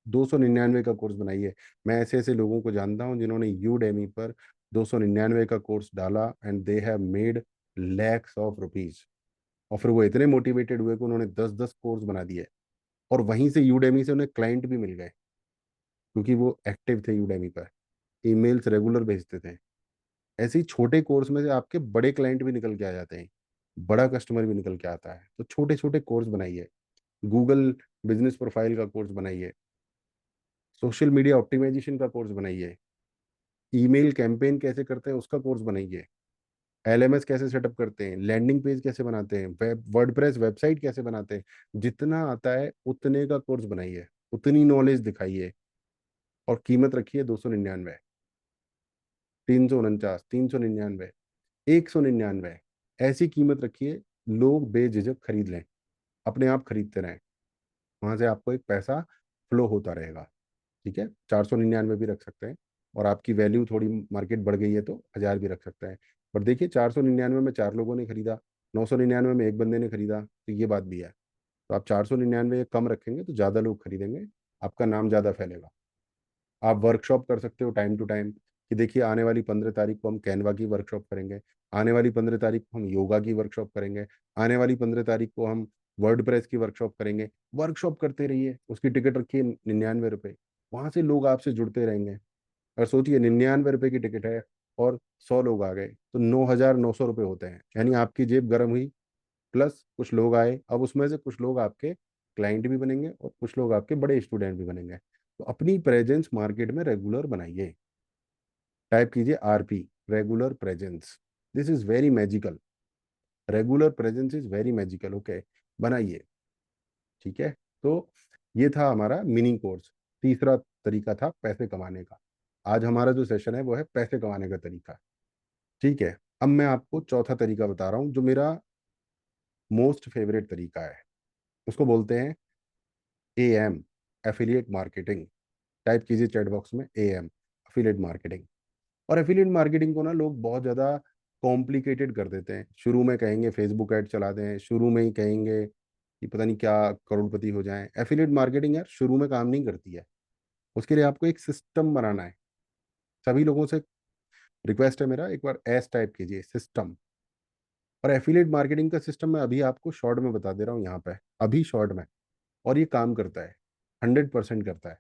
299 का कोर्स बनाइए। मैं ऐसे ऐसे लोगों को जानता हूं जिन्होंने यूडेमी पर 299 का कोर्स डाला and they have made lakhs of rupees. और फिर वो इतने मोटिवेटेड हुए कि उन्होंने 10-10 कोर्स बना दिए, और वहीं से यूडेमी से उन्हें क्लाइंट भी मिल गए, क्योंकि वो एक्टिव थे यूडेमी पर, ईमेल्स रेगुलर भेजते थे। ऐसे ही छोटे कोर्स में से आपके बड़े क्लाइंट भी निकल के आ जाते हैं, बड़ा कस्टमर भी निकल के आता है। तो छोटे छोटे कोर्स बनाइए। गूगल बिजनेस प्रोफाइल का कोर्स बनाइए, सोशल मीडिया ऑप्टिमाइजेशन का कोर्स बनाइए, ईमेल कैंपेन कैसे करते हैं उसका कोर्स बनाइए, एलएमएस कैसे सेटअप करते हैं, लैंडिंग पेज कैसे बनाते हैं, वर्डप्रेस वेबसाइट कैसे बनाते हैं, जितना आता है उतने का कोर्स बनाइए, उतनी नॉलेज दिखाइए। और कीमत रखिए 299, 349, 399, 199, ऐसी कीमत रखिए, लोग बेझिझक खरीद लें, अपने आप खरीदते रहें, वहां से आपको एक पैसा फ्लो होता रहेगा। ठीक है, 499 भी रख सकते हैं, और आपकी वैल्यू थोड़ी मार्केट बढ़ गई है तो 1000 भी रख सकते हैं। पर देखिए, 499 में 4 लोगों ने खरीदा, 999 में एक बंदे ने खरीदा, तो ये बात भी है। तो आप 499 कम रखेंगे तो ज़्यादा लोग खरीदेंगे, आपका नाम ज़्यादा फैलेगा। आप वर्कशॉप कर सकते हो टाइम टू टाइम, कि देखिए आने वाली 15 तारीख को हम कैनवा की वर्कशॉप करेंगे, आने वाली 15 तारीख को हम योगा की वर्कशॉप करेंगे, आने वाली 15 तारीख को हम वर्डप्रेस की वर्कशॉप करेंगे। वर्कशॉप करते रहिए, उसकी टिकट रखिए 99 रुपये, वहां से लोग आपसे जुड़ते रहेंगे। और सोचिए 99 रुपये की टिकट है और 100 लोग आ गए तो 9,900 रुपये होते हैं, यानी आपकी जेब गर्म हुई, प्लस कुछ लोग आए, अब उसमें से कुछ लोग आपके क्लाइंट भी बनेंगे और कुछ लोग आपके बड़े स्टूडेंट भी बनेंगे। तो अपनी प्रेजेंस मार्केट में रेगुलर बनाइए, टाइप कीजिए RP, regular presence. This is very magical, regular presence is very magical. Okay, बनाइए। ठीक है, तो ये था हमारा मिनी कोर्स। तीसरा तरीका था पैसे कमाने का। आज हमारा जो सेशन है वो है पैसे कमाने का तरीका। ठीक है, अब मैं आपको चौथा तरीका बता रहा हूँ, जो मेरा मोस्ट फेवरेट तरीका है। उसको बोलते हैं एएम, एफिलिएट मार्केटिंग। टाइप कीजिए चैट बॉक्स में एएम, एफिलिएट मार्केटिंग। और एफिलिएट मार्केटिंग को ना लोग बहुत ज़्यादा कॉम्प्लिकेटेड कर देते हैं। शुरू में कहेंगे फेसबुक ऐड चला दें, शुरू में ही कहेंगे कि पता नहीं क्या करोड़पति हो जाएं। एफिलिएट मार्केटिंग यार शुरू में काम नहीं करती है, उसके लिए आपको एक सिस्टम बनाना है। सभी लोगों से रिक्वेस्ट है मेरा, एक बार एस टाइप कीजिए, सिस्टम। और एफिलिएट मार्केटिंग का सिस्टम मैं अभी आपको शॉर्ट में बता दे रहा हूँ यहाँ पे, अभी शॉर्ट में। और ये काम करता है, 100% करता है,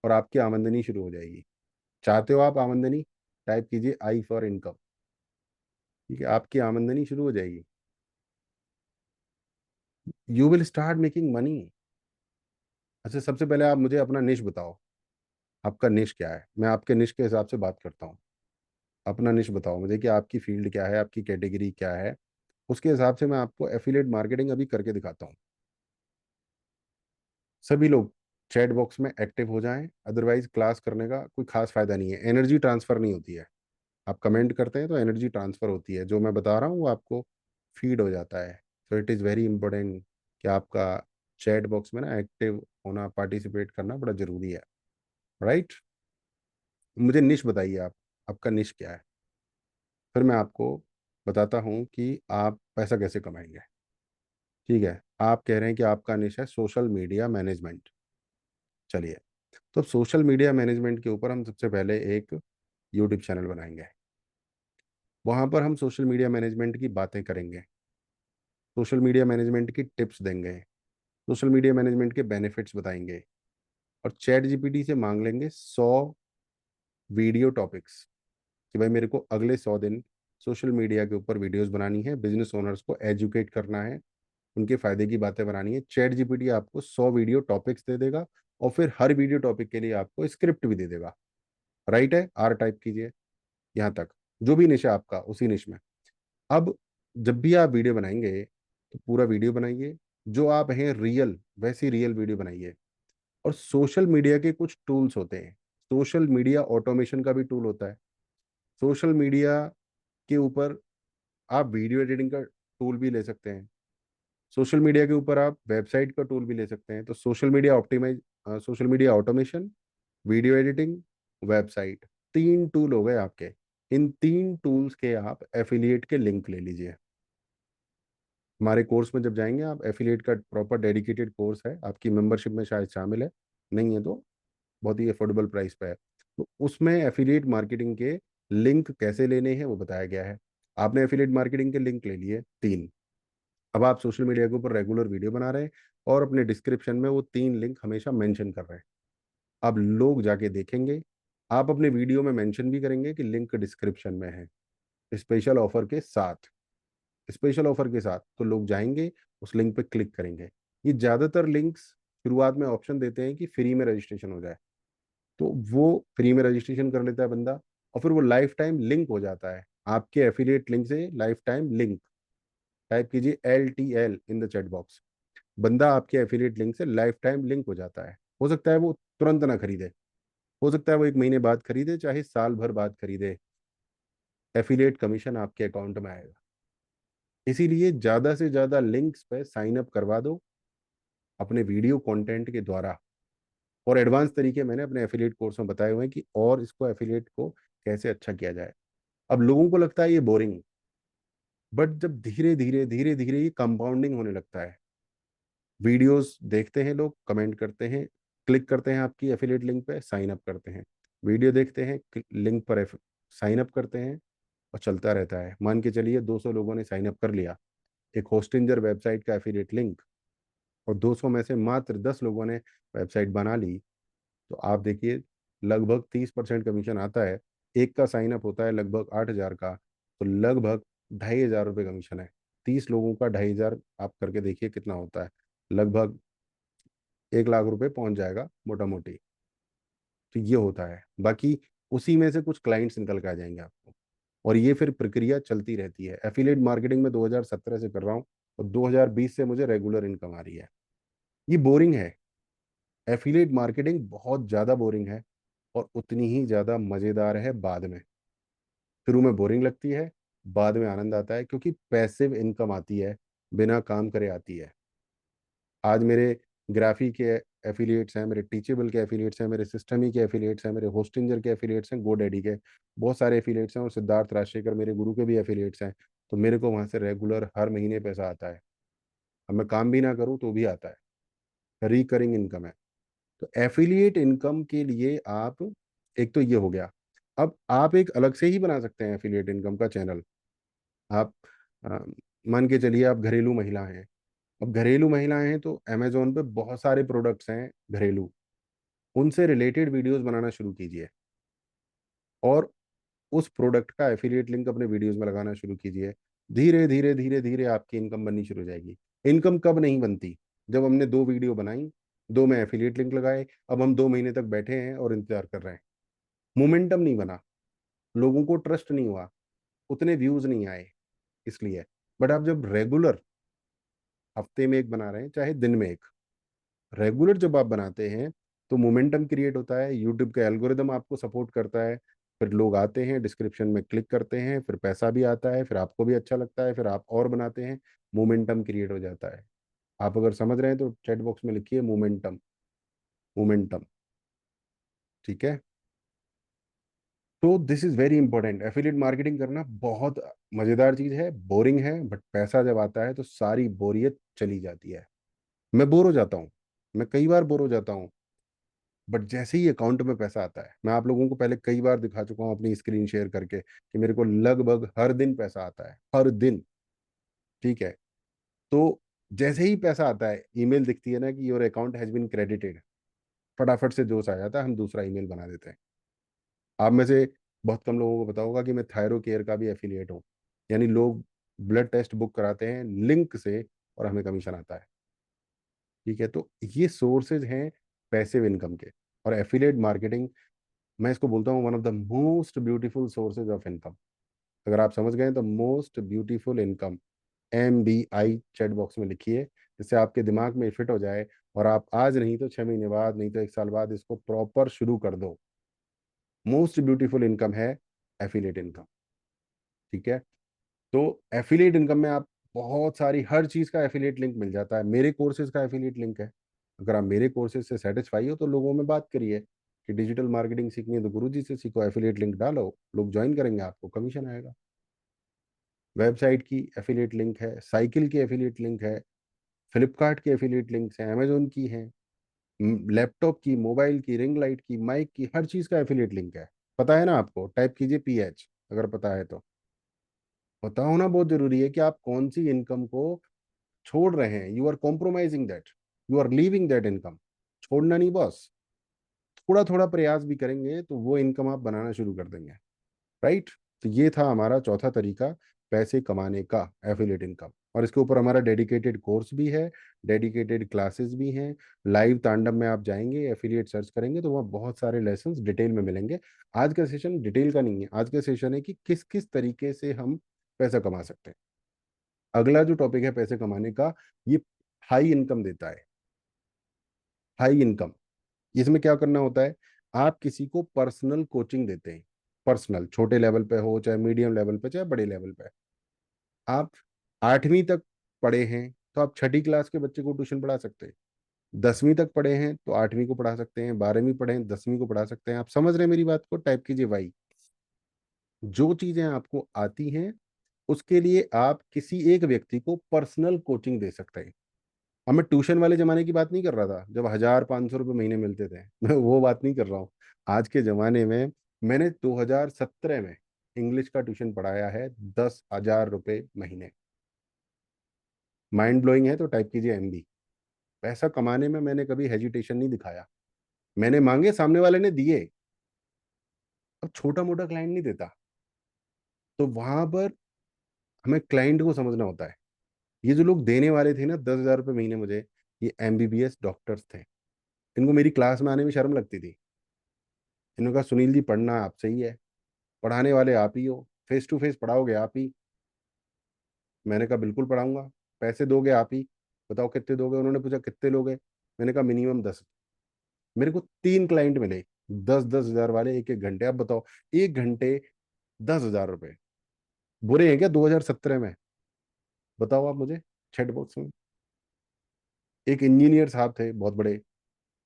और आपकी आमदनी शुरू हो जाएगी। चाहते हो आप आमदनी, टाइप कीजिए आई फॉर इनकम। ठीक है, आपकी आमदनी शुरू हो जाएगी, you will start making money. अच्छा, सबसे पहले आप मुझे अपना निश बताओ, आपका निश क्या है, मैं आपके निश के हिसाब से बात करता हूँ। अपना निश बताओ मुझे कि आपकी फील्ड क्या है, आपकी कैटेगरी क्या है, उसके हिसाब से मैं आपको एफिलिएट मार्केटिंग अभी करके दिखाता हूँ। सभी लोग चैट बॉक्स में एक्टिव हो जाएं, अदरवाइज क्लास करने का कोई खास फायदा नहीं है, एनर्जी ट्रांसफर नहीं होती है। आप कमेंट करते हैं तो एनर्जी ट्रांसफर होती है, जो मैं बता रहा हूँ वो आपको फीड हो जाता है। तो इट इज़ वेरी इंपॉर्टेंट कि आपका चैट बॉक्स में ना एक्टिव होना, पार्टिसिपेट करना बड़ा ज़रूरी है। राइट, मुझे निश बताइए, आप, आपका निश क्या है, फिर मैं आपको बताता हूँ कि आप पैसा कैसे कमाएंगे। ठीक है, आप कह रहे हैं कि आपका निश है सोशल मीडिया मैनेजमेंट। चलिए, तो सोशल मीडिया मैनेजमेंट के ऊपर हम सबसे पहले एक यूट्यूब चैनल बनाएंगे। वहाँ पर हम सोशल मीडिया मैनेजमेंट की बातें करेंगे, सोशल मीडिया मैनेजमेंट की टिप्स देंगे, सोशल मीडिया मैनेजमेंट के बेनिफिट्स बताएंगे, और चैट जीपीटी से मांग लेंगे 100 वीडियो टॉपिक्स, कि भाई मेरे को अगले 100 दिन सोशल मीडिया के ऊपर वीडियोस बनानी है, बिजनेस ओनर्स को एजुकेट करना है, उनके फायदे की बातें बनानी है। चैट जीपीटी आपको 100 वीडियो टॉपिक्स दे देगा, और फिर हर वीडियो टॉपिक के लिए आपको स्क्रिप्ट भी दे देगा। राइट है, आर टाइप कीजिए यहाँ तक, जो भी निश है आपका उसी निश में। अब जब भी आप वीडियो बनाएंगे तो पूरा वीडियो बनाइए, जो आप हैं रियल वैसी रियल वीडियो बनाइए। और सोशल मीडिया के कुछ टूल्स होते हैं, सोशल मीडिया ऑटोमेशन का भी टूल होता है। सोशल मीडिया के ऊपर आप वीडियो एडिटिंग का टूल भी ले सकते हैं, सोशल मीडिया के ऊपर आप वेबसाइट का टूल भी ले सकते हैं। तो social media automation, video editing, website, 3 tool हो गए आपके। इन 3 टूल्स के आप एफिलिएट के लिंक ले लीजिए। हमारे कोर्स में जब जाएंगे आप, एफिलिएट का प्रॉपर डेडिकेटेड कोर्स है, आपकी मेंबरशिप में शायद शामिल है, नहीं है तो बहुत ही अफोर्डेबल प्राइस पे है। तो उसमें एफिलिएट मार्केटिंग के लिंक कैसे लेने हैं वो बताया गया है। आपने एफिलिएट मार्केटिंग के लिंक ले लिए 3। अब आप सोशल मीडिया के ऊपर रेगुलर वीडियो बना रहे हैं, और अपने डिस्क्रिप्शन में वो 3 लिंक हमेशा मेंशन कर रहे हैं। अब लोग जाके देखेंगे, आप अपने वीडियो में मेंशन भी करेंगे कि लिंक डिस्क्रिप्शन में है, स्पेशल ऑफर के साथ। स्पेशल ऑफर के साथ तो लोग जाएंगे, उस लिंक पे क्लिक करेंगे। ये ज़्यादातर लिंक्स शुरुआत में ऑप्शन देते हैं कि फ्री में रजिस्ट्रेशन हो जाए, तो वो फ्री में रजिस्ट्रेशन कर लेता है बंदा, और फिर वो लाइफ टाइम लिंक हो जाता है आपके एफिलिएट लिंक से। लाइफ टाइम लिंक टाइप कीजिए, LTL in the chat box. बंदा आपके एफिलिएट लिंक से लाइफ टाइम लिंक हो जाता है। हो सकता है वो तुरंत ना खरीदे, हो सकता है वो 1 महीने बाद खरीदे, चाहे साल भर बाद खरीदे, एफिलिएट कमीशन आपके अकाउंट में आएगा। इसीलिए ज्यादा से ज्यादा लिंक्स पे साइन अप करवा दो अपने वीडियो कंटेंट के द्वारा। और एडवांस तरीके मैंने अपने एफिलिएट कोर्स में बताए हुए हैं कि और इसको एफिलिएट को कैसे अच्छा किया जाए। अब लोगों को लगता है ये बोरिंग, बट जब धीरे धीरे धीरे धीरे ये कंपाउंडिंग होने लगता है, वीडियोस देखते हैं लोग, कमेंट करते हैं, क्लिक करते हैं आपकी एफिलिएट लिंक पे, साइन अप करते हैं, वीडियो देखते हैं, लिंक पर साइन अप करते हैं, और चलता रहता है। मान के चलिए 200 लोगों ने साइन अप कर लिया एक होस्टिंजर वेबसाइट का एफिलिएट लिंक, और 200 में से मात्र 10 लोगों ने वेबसाइट बना ली, तो आप देखिए लगभग 30% कमीशन आता है। एक का साइन अप होता है लगभग 8,000 का, तो लगभग 2,500 रुपये कमीशन है। 30 लोगों का 2,500 आप करके देखिए कितना होता है, लगभग 1 लाख रुपए पहुंच जाएगा मोटा मोटी। तो ये होता है। बाकी उसी में से कुछ क्लाइंट्स निकल के आ जाएंगे आपको, और ये फिर प्रक्रिया चलती रहती है। एफिलिएट मार्केटिंग में 2017 से कर रहा हूँ, और 2020 से मुझे रेगुलर इनकम आ रही है। ये बोरिंग है, एफिलिएट मार्केटिंग बहुत ज़्यादा बोरिंग है, और उतनी ही ज़्यादा मज़ेदार है बाद में। शुरू में बोरिंग लगती है, बाद में आनंद आता है, क्योंकि पैसिव इनकम आती है, बिना काम करे आती है। आज मेरे ग्राफी के एफिलिएट्स हैं, मेरे टीचेबल के एफिलिएट्स हैं, मेरे सिस्टमी के एफिलिएट्स हैं, मेरे होस्टिंजर के एफिलिएट्स हैं, गोडैडी के बहुत सारे एफिलिएट्स हैं, और सिद्धार्थ राजशेखर मेरे गुरु के भी एफिलिएट्स हैं। तो मेरे को वहाँ से रेगुलर हर महीने पैसा आता है। अब मैं काम भी ना करूँ तो भी आता है, रिकरिंग इनकम है। तो एफिलिएट इनकम के लिए आप, एक तो ये हो गया। अब आप एक अलग से ही बना सकते हैं एफिलिएट इनकम का चैनल। आप अ, मान के चलिए आप घरेलू महिला हैं। अब घरेलू महिलाएं हैं तो अमेजोन पे बहुत सारे प्रोडक्ट्स हैं घरेलू, उनसे रिलेटेड वीडियोस बनाना शुरू कीजिए, और उस प्रोडक्ट का एफिलिएट लिंक अपने वीडियोस में लगाना शुरू कीजिए। धीरे धीरे धीरे धीरे आपकी इनकम बननी शुरू हो जाएगी। इनकम कब नहीं बनती? जब हमने 2 वीडियो बनाई, 2 में एफिलिएट लिंक लगाए, अब हम 2 महीने तक बैठे हैं और इंतजार कर रहे हैं, मोमेंटम नहीं बना, लोगों को ट्रस्ट नहीं हुआ, उतने व्यूज नहीं आए, इसलिए। बट आप जब रेगुलर हफ्ते में एक बना रहे हैं, चाहे दिन में एक, रेगुलर जब आप बनाते हैं, तो मोमेंटम क्रिएट होता है, यूट्यूब का एल्गोरिदम आपको सपोर्ट करता है, फिर लोग आते हैं, डिस्क्रिप्शन में क्लिक करते हैं, फिर पैसा भी आता है, फिर आपको भी अच्छा लगता है, फिर आप और बनाते हैं, मोमेंटम क्रिएट हो जाता है। आप अगर समझ रहे हैं तो चैट बॉक्स में लिखिए मोमेंटम, मोमेंटम। ठीक है, तो this is very important. Affiliate marketing करना बहुत मजेदार चीज है, बोरिंग है, बट पैसा जब आता है तो सारी बोरियत चली जाती है। मैं बोर हो जाता हूँ, मैं कई बार बोर हो जाता हूँ, बट जैसे ही अकाउंट में पैसा आता है, मैं आप लोगों को पहले कई बार दिखा चुका हूँ अपनी स्क्रीन शेयर करके कि मेरे को लगभग हर दिन पैसा आता है, हर दिन। ठीक है, तो जैसे ही पैसा आता है, ईमेल दिखती है ना कि your account has been credited, फटाफट से जोश आ जाता है, हम दूसरा ईमेल बना देते हैं। आप में से बहुत कम लोगों को पता होगा कि मैं थायरो केयर का भी एफिलिएट हूँ। यानी लोग ब्लड टेस्ट बुक कराते हैं लिंक से, और हमें कमीशन आता है। ठीक है, तो ये सोर्सेज हैं पैसिव इनकम के। और एफिलिएट मार्केटिंग, मैं इसको बोलता हूँ one of the most beautiful sources of income. अगर आप समझ गए तो most beautiful income, MBI chat box में लिखिए, जिससे आपके दिमाग में फिट हो जाए, और आप आज नहीं तो 6 महीने बाद, नहीं तो 1 साल बाद इसको प्रॉपर शुरू कर दो। मोस्ट ब्यूटीफुल इनकम है एफिलिएट इनकम। ठीक है, तो एफिलिएट इनकम में आप बहुत सारी, हर चीज का एफिलिएट लिंक मिल जाता है। मेरे कोर्सेज का एफिलिएट लिंक है। अगर आप मेरे कोर्सेज से सेटिस्फाई हो तो लोगों में बात करिए कि डिजिटल मार्केटिंग सीखनी है तो गुरुजी से सीखो, एफिलिएट लिंक डालो, लोग ज्वाइन करेंगे, आपको कमीशन आएगा। वेबसाइट की एफिलिएट लिंक है, साइकिल की एफिलिएट लिंक है, फ्लिपकार्ट की एफिलिएट लिंक्स हैं, अमेजोन की हैं, लैपटॉप की, मोबाइल की, रिंग लाइट की, माइक की, हर चीज का एफिलिएट लिंक है। पता है ना आपको? टाइप कीजिए PH, अगर पता है तो। पता होना बहुत जरूरी है कि आप कौन सी इनकम को छोड़ रहे हैं। You are compromising that, you are leaving that income. छोड़ना नहीं बॉस, थोड़ा थोड़ा प्रयास भी करेंगे तो वो इनकम आप बनाना शुरू कर देंगे। राइट? तो ये था हमारा चौथा तरीका पैसे कमाने का, एफिलिएट इनकम। और इसके ऊपर हमारा डेडिकेटेड कोर्स भी है, डेडिकेटेड क्लासेस भी हैं। लाइव तांडव में आप जाएंगे, एफिलिएट सर्च करेंगे तो वहाँ बहुत सारे लेसन्स डिटेल में मिलेंगे। आज का सेशन डिटेल का नहीं है, आज का सेशन है कि किस किस तरीके से हम पैसा कमा सकते हैं। अगला जो टॉपिक है पैसे कमाने का, ये हाई इनकम देता है। हाई इनकम, इसमें क्या करना होता है, आप किसी को पर्सनल कोचिंग देते हैं। पर्सनल, छोटे लेवल पे हो चाहे मीडियम लेवल पे चाहे बड़े लेवल पे। आप 8वीं तक पढ़े हैं तो आप छठी क्लास के बच्चे को ट्यूशन पढ़ा सकते हैं। 10वीं तक पढ़े हैं तो 8वीं को पढ़ा सकते हैं, 12वीं पढ़े हैं 10वीं को पढ़ा सकते हैं। आप समझ रहे हैं मेरी बात को? टाइप कीजिए वाई। जो चीजें आपको आती हैं उसके लिए आप किसी एक व्यक्ति को पर्सनल कोचिंग दे सकते हैं। अब मैं ट्यूशन वाले जमाने की बात नहीं कर रहा था जब 1,000-1,500 रुपये महीने मिलते थे, मैं वो बात नहीं कर रहा हूँ। आज के जमाने में मैंने 2017 में इंग्लिश का ट्यूशन पढ़ाया है 10,000 रुपये महीने। माइंड ब्लोइंग है तो टाइप कीजिए MB। पैसा कमाने में मैंने कभी हेजिटेशन नहीं दिखाया। मैंने मांगे, सामने वाले ने दिए। अब छोटा मोटा क्लाइंट नहीं देता, तो वहां पर हमें क्लाइंट को समझना होता है। ये जो लोग देने वाले थे ना 10,000 रुपये महीने मुझे, ये MBBS डॉक्टर्स थे। इनको मेरी क्लास में आने में शर्म लगती थी। इन्होंने कहा सुनील जी पढ़ना आपसे ही है, पढ़ाने वाले आप ही हो, फेस टू फेस पढ़ाओगे आप ही। मैंने कहा बिल्कुल पढ़ाऊंगा। पैसे दोगे आप ही, बताओ कितने दोगे? उन्होंने पूछा कितने लोगे, मैंने कहा मिनिमम 10। मेरे को 3 क्लाइंट मिले, 10-10 हज़ार वाले, 1-1 घंटे। अब बताओ, 1 घंटे 10,000 रुपये बुरे हैं क्या 2017 में? बताओ आप मुझे चैट बॉक्स में। एक इंजीनियर साहब थे बहुत बड़े,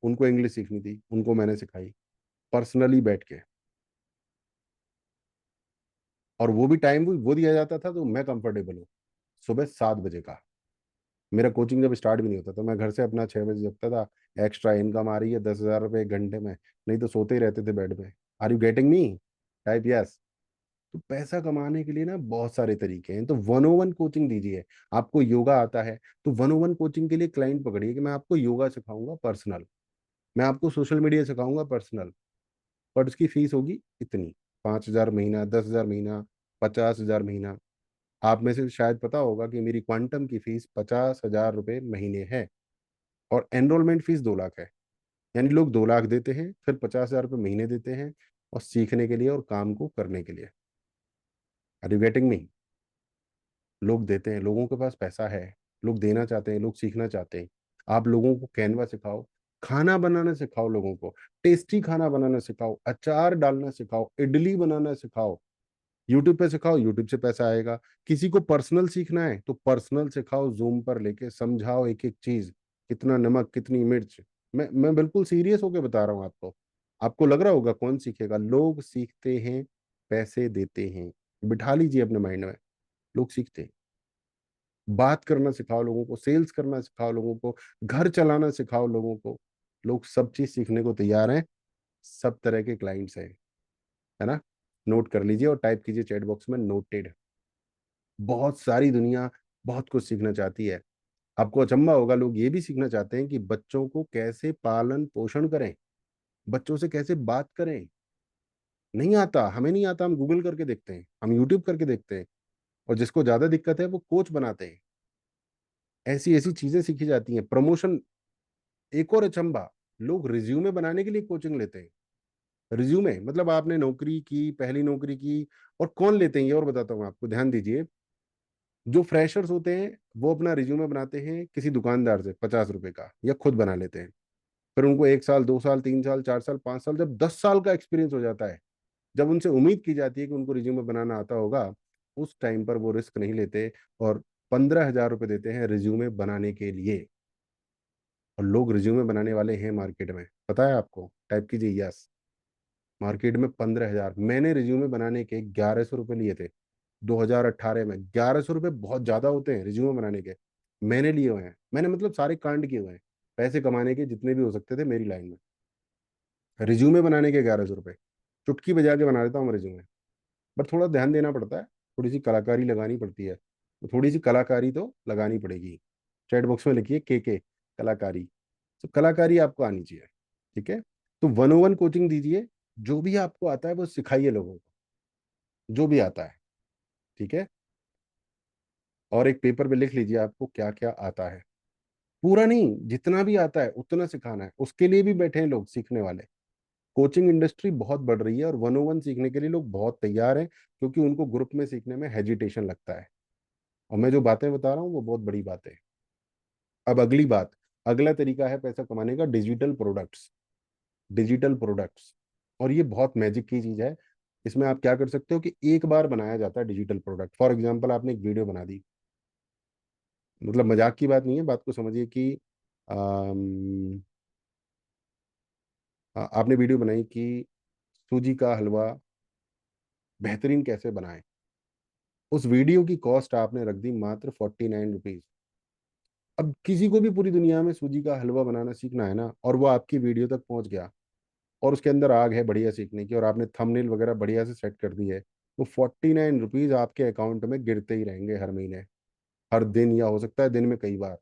उनको इंग्लिश सीखनी थी, उनको मैंने सिखाई पर्सनली बैठ के। और वो भी टाइम वो दिया जाता था तो मैं कंफर्टेबल हूँ। सुबह 7 बजे का मेरा कोचिंग जब स्टार्ट भी नहीं होता तो मैं घर से अपना 6 बजे जगता था। एक्स्ट्रा इनकम आ रही है 10,000 रुपये 1 घंटे में, नहीं तो सोते ही रहते थे बेड पे। Are you getting me? Type yes. तो पैसा कमाने के लिए ना बहुत सारे तरीके हैं, तो 101 कोचिंग दीजिए। आपको योगा आता है तो 101 कोचिंग के लिए क्लाइंट पकड़िए कि मैं आपको योगा सिखाऊंगा पर्सनल, मैं आपको सोशल मीडिया सिखाऊंगा पर्सनल। पर उसकी फीस होगी इतनी, 5,000 महीना, 10,000 महीना, 50,000 महीना। आप में से शायद पता होगा कि मेरी क्वांटम की फीस 50,000 रुपये महीने है और एनरोलमेंट फीस 2 लाख है। यानी लोग 2 लाख देते हैं फिर 50,000 रुपये महीने देते हैं और सीखने के लिए और काम को करने के लिए। Are you getting me? लोग देते हैं, लोगों के पास पैसा है, लोग देना चाहते हैं, लोग सीखना चाहते हैं। आप लोगों को कैनवा सिखाओ, खाना बनाना सिखाओ, लोगों को टेस्टी खाना बनाना सिखाओ, अचार डालना सिखाओ, इडली बनाना सिखाओ। यूट्यूब पे सिखाओ, यूट्यूब से पैसा आएगा। किसी को पर्सनल सीखना है तो पर्सनल सिखाओ, जूम पर लेके समझाओ एक एक चीज, कितना नमक कितनी मिर्च। मैं बिल्कुल सीरियस होके बता रहा हूँ आपको। आपको लग रहा होगा कौन सीखेगा? लोग सीखते हैं, पैसे देते हैं। बिठा लीजिए अपने माइंड में, लोग सीखते हैं। बात करना सिखाओ लोगों को, सेल्स करना सिखाओ लोगों को, घर चलाना सिखाओ लोगों को। लोग सब चीज सीखने को तैयार हैं, सब तरह के क्लाइंट्स हैं, है ना? नोट कर लीजिए और टाइप कीजिए चैट बॉक्स में नोटेड। बहुत सारी दुनिया बहुत कुछ सीखना चाहती है। आपको अचंभा होगा, लोग ये भी सीखना चाहते हैं कि बच्चों को कैसे पालन पोषण करें, बच्चों से कैसे बात करें। नहीं आता, हमें नहीं आता, हम गूगल करके देखते हैं, हम यूट्यूब करके देखते हैं। और जिसको ज्यादा दिक्कत है वो कोच बनाते हैं। ऐसी ऐसी चीजें सीखी जाती हैं। प्रमोशन, एक और अचंभा, लोग रिज्यूमे बनाने के लिए कोचिंग लेते हैं। रिज्यूमे मतलब आपने नौकरी की, पहली नौकरी की। और कौन लेते हैं ये और बताता हूँ आपको, ध्यान दीजिए। जो फ्रेशर्स होते हैं वो अपना रिज्यूमे बनाते हैं किसी दुकानदार से 50 रुपए का, या खुद बना लेते हैं। फिर उनको 1 साल 2 साल 3 साल 4 साल 5 साल, जब 10 साल का एक्सपीरियंस हो जाता है, जब उनसे उम्मीद की जाती है कि उनको रिज्यूमे बनाना आता होगा, उस टाइम पर वो रिस्क नहीं लेते और 15,000 रुपये देते हैं रिज्यूमे बनाने के लिए। और लोग रिज्यूमे बनाने वाले हैं मार्केट में, पता है आपको? टाइप कीजिए यस। मार्केट में 15,000, मैंने रिज्यूमे बनाने के 1,100 रुपये लिए थे 2018 में। 1,100 रुपये बहुत ज्यादा होते हैं रिज्यूमे बनाने के। मैंने लिए हुए हैं, मैंने मतलब सारे कांड किए हुए हैं पैसे कमाने के जितने भी हो सकते थे मेरी लाइन में। रिज्यूमे बनाने के 1,100 रुपये, चुटकी बजा के बना देता हूँ रिज्यूमे। बट थोड़ा ध्यान देना पड़ता है, थोड़ी सी कलाकारी लगानी पड़ती है, तो थोड़ी सी कलाकारी तो लगानी पड़ेगी। चैट बॉक्स में लिखिए के कलाकारी। तो कलाकारी आपको आनी चाहिए, ठीक है? तो 101 कोचिंग दीजिए, जो भी आपको आता है वो सिखाइए लोगों को, जो भी आता है, ठीक है? और एक पेपर पे लिख लीजिए आपको क्या क्या आता है। पूरा नहीं, जितना भी आता है उतना सिखाना है। उसके लिए भी बैठे हैं लोग सीखने वाले। कोचिंग इंडस्ट्री बहुत बढ़ रही है और 101 सीखने के लिए लोग बहुत तैयार हैं, क्योंकि उनको ग्रुप में सीखने में हेजिटेशन लगता है। और मैं जो बातें बता रहा हूँ वो बहुत बड़ी बातें हैं। अब अगली बात, अगला तरीका है पैसा कमाने का, डिजिटल प्रोडक्ट्स। डिजिटल प्रोडक्ट्स, और ये बहुत मैजिक की चीज है। इसमें आप क्या कर सकते हो कि एक बार बनाया जाता है डिजिटल प्रोडक्ट। फॉर एग्जांपल आपने एक वीडियो बना दी, मतलब मजाक की बात नहीं है, बात को समझिए कि आपने वीडियो बनाई कि सूजी का हलवा बेहतरीन कैसे बनाएं। उस वीडियो की कॉस्ट आपने रख दी मात्र 49 रुपीज। अब किसी को भी पूरी दुनिया में सूजी का हलवा बनाना सीखना है ना, और वो आपकी वीडियो तक पहुंच गया, और उसके अंदर आग है बढ़िया सीखने की, और आपने थंबनेल वगैरह बढ़िया से सेट कर दी है, तो 49 रुपीज आपके अकाउंट में गिरते ही रहेंगे हर महीने, हर दिन, या हो सकता है दिन में कई बार।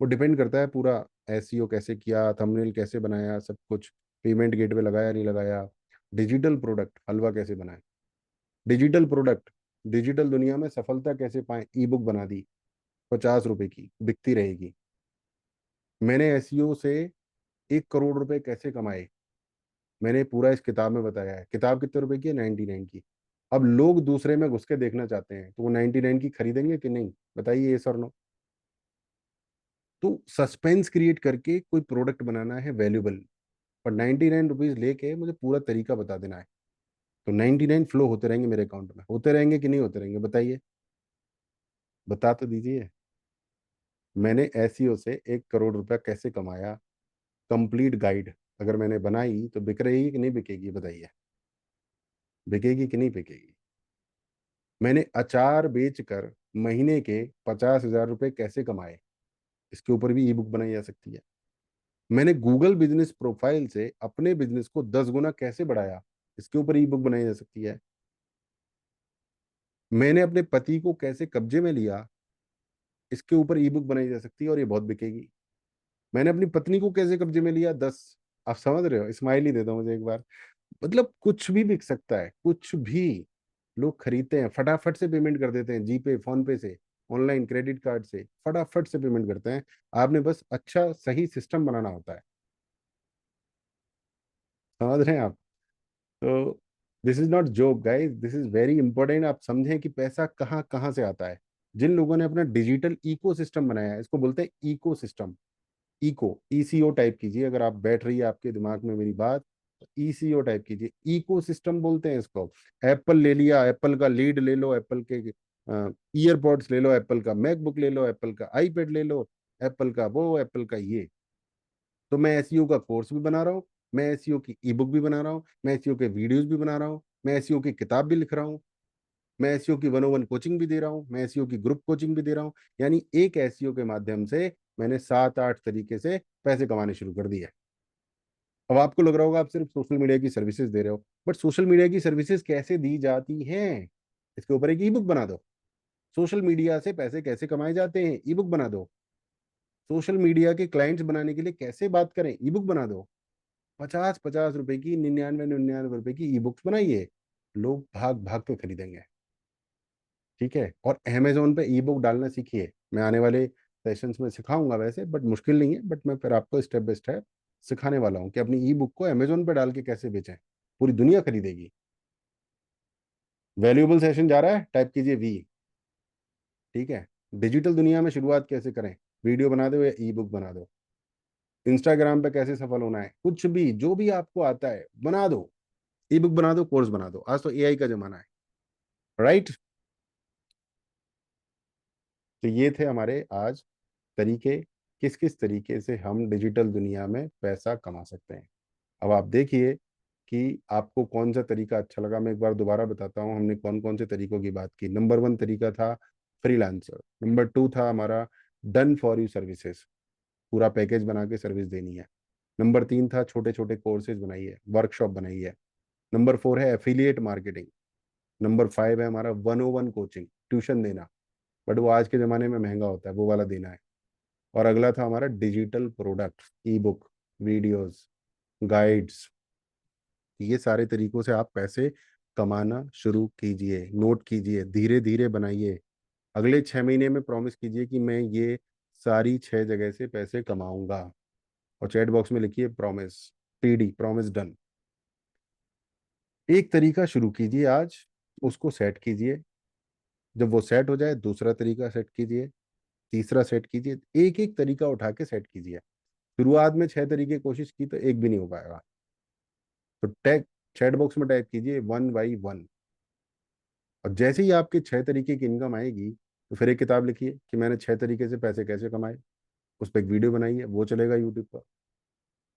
वो डिपेंड करता है पूरा, एसईओ कैसे किया, थंबनेल कैसे बनाया, सब कुछ, पेमेंट गेटवे लगाया नहीं लगाया, डिजिटल प्रोडक्ट हलवा कैसे बनाए, डिजिटल प्रोडक्ट, डिजिटल दुनिया में सफलता कैसे पाए, ई बुक बना दी 50 रुपए की, बिकती रहेगी। मैंने एसईओ से 1 करोड़ रुपए कैसे कमाए, मैंने पूरा इस किताब में बताया है। किताब कितने रुपए की है? 99 की। अब लोग दूसरे में घुस के देखना चाहते हैं, तो वो 99 की खरीदेंगे कि नहीं? बताइए, ये सर नो। तो सस्पेंस क्रिएट करके कोई प्रोडक्ट बनाना है वैल्यूबल, और 99 रुपीज लेके मुझे पूरा तरीका बता देना है, तो 99 फ्लो होते रहेंगे मेरे अकाउंट में, होते रहेंगे कि नहीं होते रहेंगे? बताइए, बता तो दीजिए। मैंने एसईओ से 1 करोड़ रुपया कैसे कमाया, कंप्लीट गाइड अगर मैंने बनाई तो बिक रही कि नहीं बिकेगी? बताइए, बिकेगी कि नहीं बिकेगी? मैंने अचार बेचकर महीने के 50,000 रुपए कैसे कमाए, इसके ऊपर भी ई बुक बनाई जा सकती है। मैंने गूगल बिजनेस प्रोफाइल से अपने बिजनेस को 10 गुना कैसे बढ़ाया, इसके ऊपर ई बुक बनाई जा सकती है। मैंने अपने पति को कैसे कब्जे में लिया, इसके ऊपर ई बुक बनाई जा सकती है, और ये बहुत बिकेगी। मैंने अपनी पत्नी को कैसे कब्जे में लिया, 10। आप समझ रहे हो? स्माइल ही दे दो मुझे एक बार। मतलब कुछ भी बिक सकता है, कुछ भी। लोग खरीदते हैं, फटाफट से पेमेंट कर देते हैं, जीपे, फोन पे से, ऑनलाइन क्रेडिट कार्ड से फटाफट से पेमेंट करते हैं। आपने बस अच्छा सही सिस्टम बनाना होता है। समझ रहे हैं आप? तो this is not joke guys, this is very important. आप समझें कि पैसा कहाँ कहाँ से आता है। जिन लोगों ने अपना डिजिटल इको सिस्टम बनाया है, इसको बोलते हैं eco system. Eco, E C O type कीजिए, अगर आप बैठ रही है आपके दिमाग में मेरी बात, तो ईसीओ टाइप कीजिए, इको सिस्टम बोलते हैं इसको। एप्पल ले लिया, एप्पल का लीड ले लो, एप्पल के ईयरपॉड्स ले लो, एप्पल का मैकबुक ले लो, एप्पल का आईपैड ले लो, एप्पल का वो, एप्पल का ये। तो मैं एसईओ का कोर्स भी बना रहा हूँ, मैं एसईओ की ई बुक भी बना रहा हूँ, मैं एसईओ के वीडियोस भी बना रहा हूँ, मैं एसईओ की किताब भी लिख रहा हूँ, मैं एसईओ की 101 कोचिंग भी दे रहा हूँ, मैं एसईओ की ग्रुप कोचिंग भी दे रहा हूँ। यानी एक एसईओ के माध्यम से मैंने 7-8 तरीके से पैसे कमाने शुरू कर दिए। अब आपको लग रहा होगा आप सिर्फ सोशल मीडिया की सर्विसेज दे रहे हो, बट सोशल मीडिया की सर्विसेज कैसे दी जाती हैं, इसके ऊपर एक ई बुक बना दो। सोशल मीडिया से पैसे कैसे कमाए जाते हैं, ई बुक बना दो। सोशल मीडिया के क्लाइंट्स बनाने के लिए कैसे बात करें, ई बुक बना दो। 50-50 रुपए की, 99-99 रुपए की ई बुक्स बनाइए, लोग भाग भाग के खरीदेंगे। ठीक है? और अमेजोन पे ई बुक डालना सीखिए। मैं आने वाले सेशंस में सिखाऊंगा वैसे, बट मुश्किल नहीं है, बट मैं फिर आपको स्टेप बाय स्टेप सिखाने वाला हूँ कि अपनी ई बुक को अमेजोन पे डाल के कैसे बेचें, पूरी दुनिया खरीदेगी। वैल्यूएबल सेशन जा रहा है, टाइप कीजिए वी। ठीक है? डिजिटल दुनिया में शुरुआत कैसे करें, वीडियो बना दो या ई बुक बना दो। इंस्टाग्राम पे कैसे सफल होना है, कुछ भी जो भी आपको आता है बना दो, ई बुक बना दो, कोर्स बना दो। आज तो एआई का जमाना है, राइट? तो ये थे हमारे आज तरीके, किस किस तरीके से हम डिजिटल दुनिया में पैसा कमा सकते हैं। अब आप देखिए कि आपको कौन सा तरीका अच्छा लगा। मैं एक बार दोबारा बताता हूँ, हमने कौन कौन से तरीकों की बात की। नंबर 1 तरीका था फ्रीलांसर, नंबर 2 था हमारा डन फॉर यू सर्विसेज, पूरा पैकेज बना के सर्विस देनी है। नंबर 3 था छोटे छोटे कोर्सेज बनाइए, वर्कशॉप बनाइए। नंबर 4 है एफिलिएट मार्केटिंग। नंबर 5 है हमारा 101 कोचिंग, ट्यूशन देना, बट वो आज के ज़माने में महंगा होता है, वो वाला देना है। और अगला था हमारा डिजिटल प्रोडक्ट्स, ई बुक, वीडियोस, गाइड्स। ये सारे तरीकों से आप पैसे कमाना शुरू कीजिए, नोट कीजिए, धीरे धीरे बनाइए। अगले 6 महीने में प्रॉमिस कीजिए कि मैं ये सारी 6 जगह से पैसे कमाऊंगा, और चैट बॉक्स में लिखिए प्रॉमिस, PD, प्रॉमिस डन। एक तरीका शुरू कीजिए आज, उसको सेट कीजिए। जब वो सेट हो जाए दूसरा तरीका सेट कीजिए, तीसरा सेट कीजिए, एक एक तरीका उठा के सेट कीजिए। शुरुआत में 6 तरीके कोशिश की तो एक भी नहीं हो पाएगा। तो टैग, चैट बॉक्स में टैग कीजिए 1 by 1। और जैसे ही आपके 6 तरीके की इनकम आएगी तो फिर एक किताब लिखिए कि मैंने 6 तरीके से पैसे कैसे कमाए, उस पर एक वीडियो बनाइए, वो चलेगा यूट्यूब पर।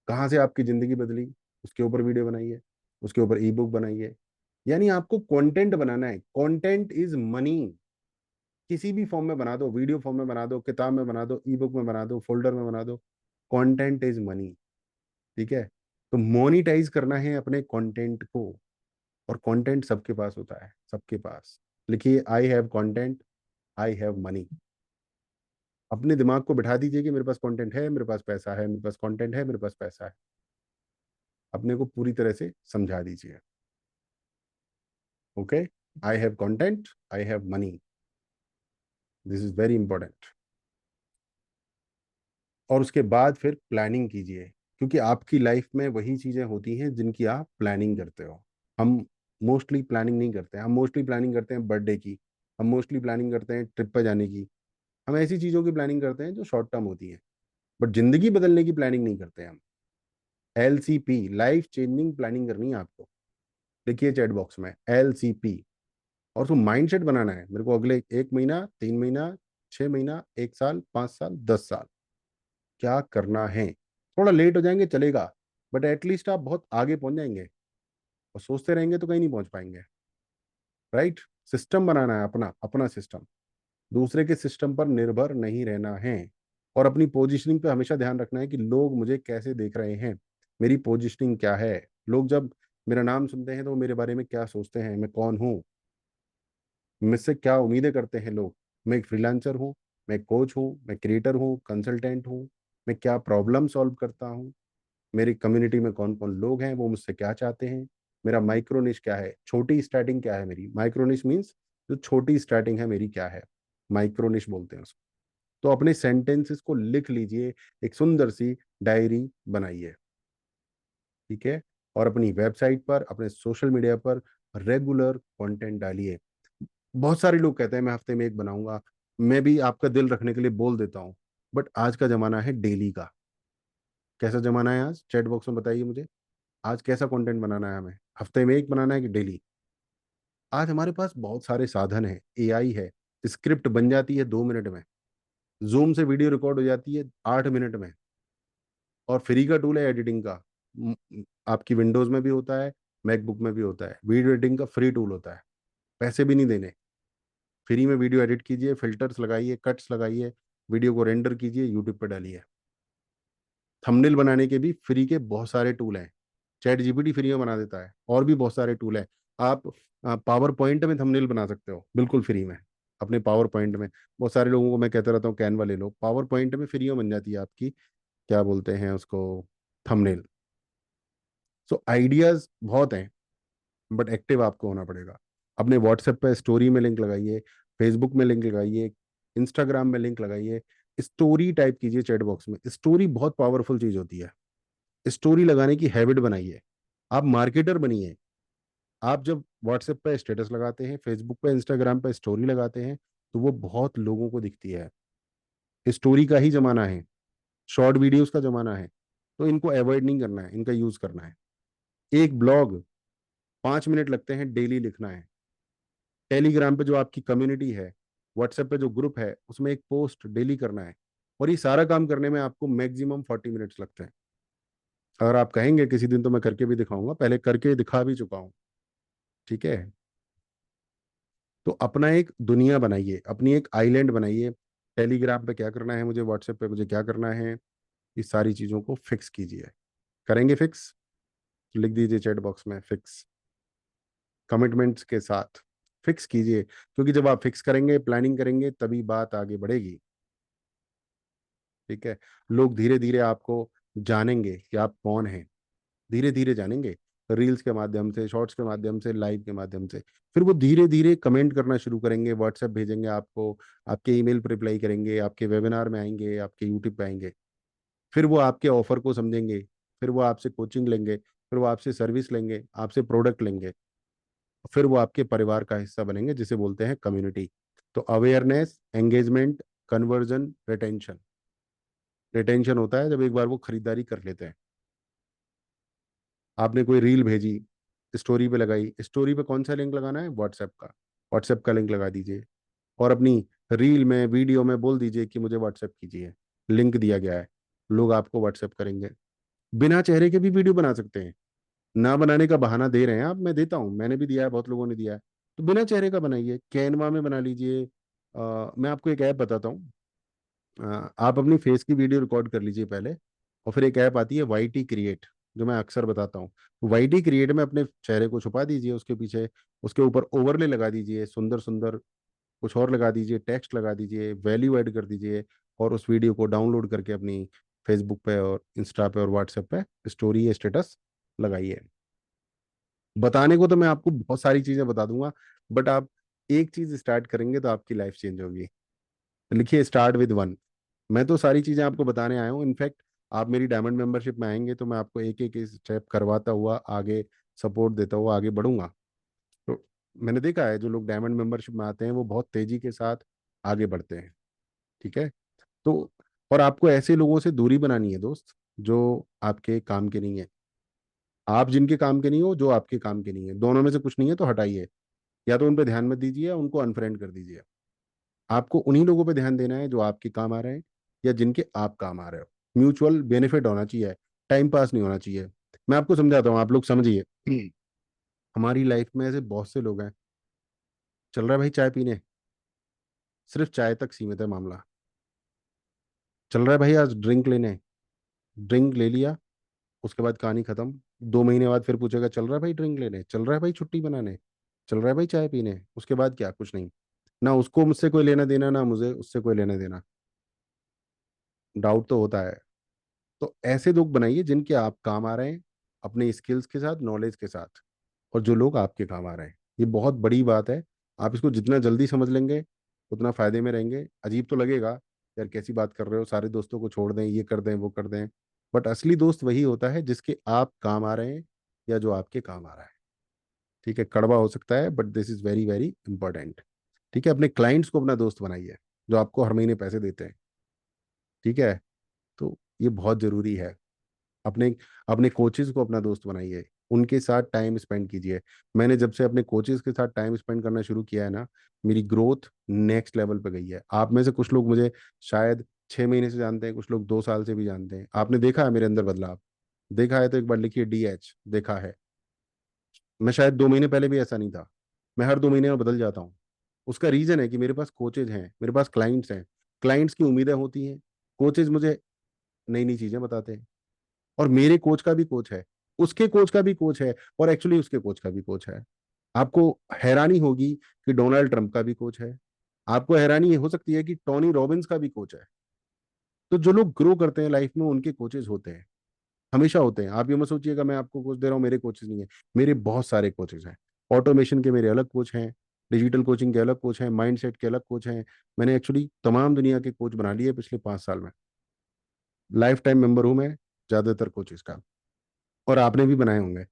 कहाँ से आपकी जिंदगी बदली, उसके ऊपर वीडियो बनाइए, उसके ऊपर ई बुक बनाइए। यानी आपको कंटेंट बनाना है, कंटेंट इज मनी। किसी भी फॉर्म में बना दो, वीडियो फॉर्म में बना दो, किताब में बना दो, ई बुक में बना दो, फोल्डर में बना दो, कंटेंट इज मनी। ठीक है। तो मोनिटाइज करना है अपने कंटेंट को, और कंटेंट सबके पास होता है, सबके पास। लिखिए I have content, I have money. अपने दिमाग को बिठा दीजिए कि मेरे पास कंटेंट है, मेरे पास पैसा है, मेरे पास कंटेंट है, मेरे पास पैसा है। अपने को पूरी तरह से समझा दीजिए। Okay, I have content, I have money, this is very important. और उसके बाद फिर प्लानिंग कीजिए, क्योंकि आपकी लाइफ में वही चीजें होती हैं जिनकी आप प्लानिंग करते हो। हम मोस्टली प्लानिंग नहीं करते हैं। हम मोस्टली प्लानिंग करते हैं बर्थडे की, हम मोस्टली प्लानिंग करते हैं ट्रिप पर जाने की। हम ऐसी चीजों की प्लानिंग करते हैं जो शॉर्ट टर्म होती हैं, बट जिंदगी बदलने की प्लानिंग नहीं करते हैं हम। LCP, लाइफ चेंजिंग प्लानिंग करनी है आपको। लिखिए चैट बॉक्स में LCP। और उसको माइंडसेट बनाना है, मेरे को अगले 1 महीना, 3 महीना, 6 महीना, 1 साल, 5 साल, 10 साल क्या करना है। थोड़ा लेट हो जाएंगे चलेगा, बट एटलीस्ट आप बहुत आगे पहुंच जाएंगे। और सोचते रहेंगे तो कहीं नहीं पहुंच पाएंगे। राइट। सिस्टम बनाना है, अपना अपना सिस्टम। दूसरे के सिस्टम पर निर्भर नहीं रहना है। और अपनी पोजीशनिंग पे हमेशा ध्यान रखना है कि लोग मुझे कैसे देख रहे हैं, मेरी पोजीशनिंग क्या है। लोग जब मेरा नाम सुनते हैं तो वो मेरे बारे में क्या सोचते हैं, मैं कौन हूँ, मुझसे क्या उम्मीदें करते हैं लोग। मैं एक फ्रीलांसर हूँ, मैं कोच हूँ, मैं क्रिएटर हूँ, कंसल्टेंट हूँ, मैं क्या प्रॉब्लम सॉल्व करता हूँ, मेरी कम्युनिटी में कौन कौन लोग हैं, वो मुझसे क्या चाहते हैं, मेरा माइक्रोनिश क्या है, छोटी स्टार्टिंग क्या है मेरी। माइक्रोनिश मीन्स जो छोटी स्टार्टिंग है मेरी क्या है, माइक्रोनिश बोलते हैं उसको। तो अपने सेंटेंसेस को लिख लीजिए, एक सुंदर सी डायरी बनाइए। ठीक है। और अपनी वेबसाइट पर, अपने सोशल मीडिया पर रेगुलर कंटेंट डालिए। बहुत सारे लोग कहते हैं मैं हफ्ते में एक बनाऊंगा। मैं भी आपका दिल रखने के लिए बोल देता हूँ, बट आज का जमाना है डेली का। कैसा जमाना है आज, चैट बॉक्स में बताइए मुझे। आज कैसा कंटेंट बनाना है हमें, हफ्ते में एक बनाना है कि डेली। आज हमारे पास बहुत सारे साधन है, AI है, स्क्रिप्ट बन जाती है 2 मिनट में, जूम से वीडियो रिकॉर्ड हो जाती है 8 मिनट में। और फ्री का टूल है एडिटिंग का। आपकी विंडोज में भी होता है, मैकबुक में भी होता है, वीडियो एडिटिंग का फ्री टूल होता है। पैसे भी नहीं देने, फ्री में वीडियो एडिट कीजिए, फिल्टर्स लगाइए, कट्स लगाइए, वीडियो को रेंडर कीजिए, यूट्यूब पर डालिए। थंबनेल बनाने के भी फ्री के बहुत सारे टूल हैं। चैट जीपीटी फ्री में बना देता है, और भी बहुत सारे टूल हैं। आप पावर पॉइंट में थंबनेल बना सकते हो बिल्कुल फ्री में, अपने पावर पॉइंट में। बहुत सारे लोगों को मैं कहता रहता हूँ कैनवा ले लो, पावर पॉइंट में फ्री में बन जाती है आपकी, क्या बोलते हैं उसको, थंबनेल। सो आइडियाज बहुत हैं, बट एक्टिव आपको होना पड़ेगा। अपने व्हाट्सएप पे स्टोरी में लिंक लगाइए, फेसबुक में लिंक लगाइए, इंस्टाग्राम में लिंक लगाइए। स्टोरी टाइप कीजिए चैट बॉक्स में। स्टोरी बहुत पावरफुल चीज होती है। स्टोरी लगाने की हैबिट बनाइए। आप मार्केटर बनिए। आप जब व्हाट्सएप पे स्टेटस लगाते हैं, फेसबुक पे, इंस्टाग्राम पे स्टोरी लगाते हैं, तो वो बहुत लोगों को दिखती है। स्टोरी का ही जमाना है, शॉर्ट वीडियोस का जमाना है। तो इनको अवॉइड नहीं करना है, इनका यूज करना है। एक ब्लॉग 5 मिनट लगते हैं डेली लिखना है। टेलीग्राम पे जो आपकी कम्युनिटी है, व्हाट्सएप पे जो ग्रुप है, उसमें एक पोस्ट डेली करना है। और ये सारा काम करने में आपको मैक्सिमम 40 मिनट्स लगते हैं। अगर आप कहेंगे किसी दिन तो मैं करके भी दिखाऊंगा, पहले करके दिखा भी चुका हूँ। ठीक है। तो अपना एक दुनिया बनाइए, अपनी एक आइलैंड बनाइए। टेलीग्राम पे क्या करना है मुझे, व्हाट्सएप पे मुझे क्या करना है, इस सारी चीजों को फिक्स कीजिए। करेंगे फिक्स, लिख दीजिए चैट बॉक्स में फिक्स, कमिटमेंट्स के साथ फिक्स कीजिए। क्योंकि जब आप फिक्स करेंगे, प्लानिंग करेंगे, तभी बात आगे बढ़ेगी। ठीक है। लोग धीरे धीरे आपको जानेंगे कि आप कौन हैं, धीरे धीरे जानेंगे। रील्स के माध्यम से, शॉर्ट्स के माध्यम से, लाइव के माध्यम से। फिर वो धीरे धीरे कमेंट करना शुरू करेंगे, व्हाट्सएप भेजेंगे आपको, आपके ईमेल पर रिप्लाई करेंगे, आपके वेबिनार में आएंगे, आपके यूट्यूब पे आएंगे। फिर वो आपके ऑफर को समझेंगे, फिर वो आपसे कोचिंग लेंगे, फिर वो आपसे सर्विस लेंगे, आपसे प्रोडक्ट लेंगे, फिर वो आपके परिवार का हिस्सा बनेंगे, जिसे बोलते हैं कम्युनिटी। तो awareness, engagement, conversion, retention. Retention होता है जब एक बार वो खरीदारी कर लेते हैं। आपने कोई रील भेजी, स्टोरी पे लगाई, स्टोरी पे कौन सा लिंक लगाना है? व्हाट्सएप का। व्हाट्सएप का लिंक लगा दीजिए, और अपनी रील में, वीडियो में बोल दीजिए कि मुझे व्हाट्सएप कीजिए, लिंक दिया गया है। लोग आपको व्हाट्सएप करेंगे। बिना चेहरे के भी वीडियो बना सकते हैं। ना बनाने का बहाना दे रहे हैं आप, मैं देता हूँ, मैंने भी दिया है, बहुत लोगों ने दिया है। तो बिना चेहरे का बनाइए, कैनवा में बना लीजिए। मैं आपको एक ऐप बताता हूँ। आप अपनी फेस की वीडियो रिकॉर्ड कर लीजिए पहले, और फिर एक ऐप आती है वाई टी क्रिएट, जो मैं अक्सर बताता हूँ। वाई टी क्रिएट में अपने चेहरे को छुपा दीजिए, उसके पीछे, उसके ऊपर ओवरले लगा दीजिए, सुंदर सुंदर कुछ और लगा दीजिए, टेक्स्ट लगा दीजिए, वैल्यू ऐड कर दीजिए, और उस वीडियो को डाउनलोड करके अपनी फेसबुक पे और इंस्टा पे और व्हाट्सएप पे स्टोरी या स्टेटस लगाइए। बताने को तो मैं आपको बहुत सारी चीजें बता दूंगा, बट आप एक चीज स्टार्ट करेंगे तो आपकी लाइफ चेंज होगी। तो लिखिए स्टार्ट विद वन। मैं तो सारी चीजें आपको बताने आया हूँ, इनफैक्ट आप मेरी डायमंड मेंबरशिप में आएंगे तो मैं आपको एक एक स्टेप करवाता हुआ आगे, सपोर्ट देता हुआ आगे बढ़ूंगा। तो मैंने देखा है जो लोग डायमंड मेंबरशिप में आते हैं वो बहुत तेजी के साथ आगे बढ़ते हैं। ठीक है। तो और आपको ऐसे लोगों से दूरी बनानी है दोस्त, जो आपके काम के नहीं है। आप जिनके काम के नहीं हो, जो आपके काम के नहीं है, दोनों में से कुछ नहीं है तो हटाइए। या तो उन पे ध्यान मत दीजिए, या उनको अनफ्रेंड कर दीजिए। आपको उन्हीं लोगों पे ध्यान देना है जो आपके काम आ रहे हैं, या जिनके आप काम आ रहे हो। म्यूचुअल बेनिफिट होना चाहिए, टाइम पास नहीं होना चाहिए। मैं आपको समझाता हूँ, आप लोग समझिए। हमारी लाइफ में ऐसे बहुत से लोग हैं, चल रहा है भाई चाय पीने, सिर्फ चाय तक सीमित है मामला। चल रहा है भाई आज ड्रिंक लेने, ड्रिंक ले लिया, उसके बाद कहानी खत्म। 2 महीने बाद फिर पूछेगा चल रहा है भाई ड्रिंक लेने, चल रहा है भाई छुट्टी बनाने, चल रहा है भाई चाय पीने, उसके बाद क्या? कुछ नहीं। ना उसको मुझसे कोई लेना देना, ना मुझे उससे कोई लेना देना। डाउट तो होता है। तो ऐसे लोग बनाइए जिनके आप काम आ रहे हैं, अपने स्किल्स के साथ, नॉलेज के साथ, और जो लोग आपके काम आ रहे हैं। ये बहुत बड़ी बात है। आप इसको जितना जल्दी समझ लेंगे उतना फायदे में रहेंगे। अजीब तो लगेगा, यार कैसी बात कर रहे हो, सारे दोस्तों को छोड़ दें, ये कर दें, वो कर दें। बट असली दोस्त वही होता है जिसके आप काम आ रहे हैं, या जो आपके काम आ रहा है। ठीक है, कड़वा हो सकता है but this is very very important. ठीक है, अपने क्लाइंट्स को अपना दोस्त बनाइए, जो आपको हर महीने पैसे देते हैं। ठीक है, तो ये बहुत जरूरी है। अपने अपने कोचेज को अपना दोस्त बनाइए, उनके साथ टाइम स्पेंड कीजिए। मैंने जब से अपने कोचेज के साथ टाइम स्पेंड करना शुरू किया है ना, मेरी ग्रोथ नेक्स्ट लेवल पे गई है। आप में से कुछ लोग मुझे शायद 6 महीने से जानते हैं, कुछ लोग 2 साल से भी जानते हैं। आपने देखा है मेरे अंदर बदलाव? देखा है तो एक बार लिखिए DH, देखा है। मैं शायद 2 महीने पहले भी ऐसा नहीं था। मैं हर 2 महीने में बदल जाता हूँ। उसका रीजन है कि मेरे पास कोचेज हैं, मेरे पास क्लाइंट्स हैं। क्लाइंट्स की उम्मीदें होती हैं, कोचेज मुझे नई नई चीजें बताते हैं। और मेरे कोच का भी कोच है, उसके कोच का भी कोच है, और एक्चुअली उसके कोच का भी कोच है। आपको हैरानी होगी कि डोनाल्ड ट्रंप का भी कोच है। आपको हैरानी हो सकती है कि टोनी रॉबिन्स का भी कोच है। तो जो लोग ग्रो करते हैं लाइफ में, उनके कोचेज होते हैं, हमेशा होते हैं। आप ये मत सोचिएगा मैं आपको कोच दे रहा हूँ, मेरे कोचेज नहीं है। मेरे बहुत सारे कोचेज हैं। ऑटोमेशन के मेरे अलग कोच हैं, डिजिटल कोचिंग के अलग कोच हैं, माइंडसेट के अलग कोच हैं। मैंने एक्चुअली तमाम दुनिया के कोच बना लिए पिछले 5 साल में। लाइफ टाइम मेंबर हूं मैं ज्यादातर कोचेज का, और आपने भी बनाए होंगे।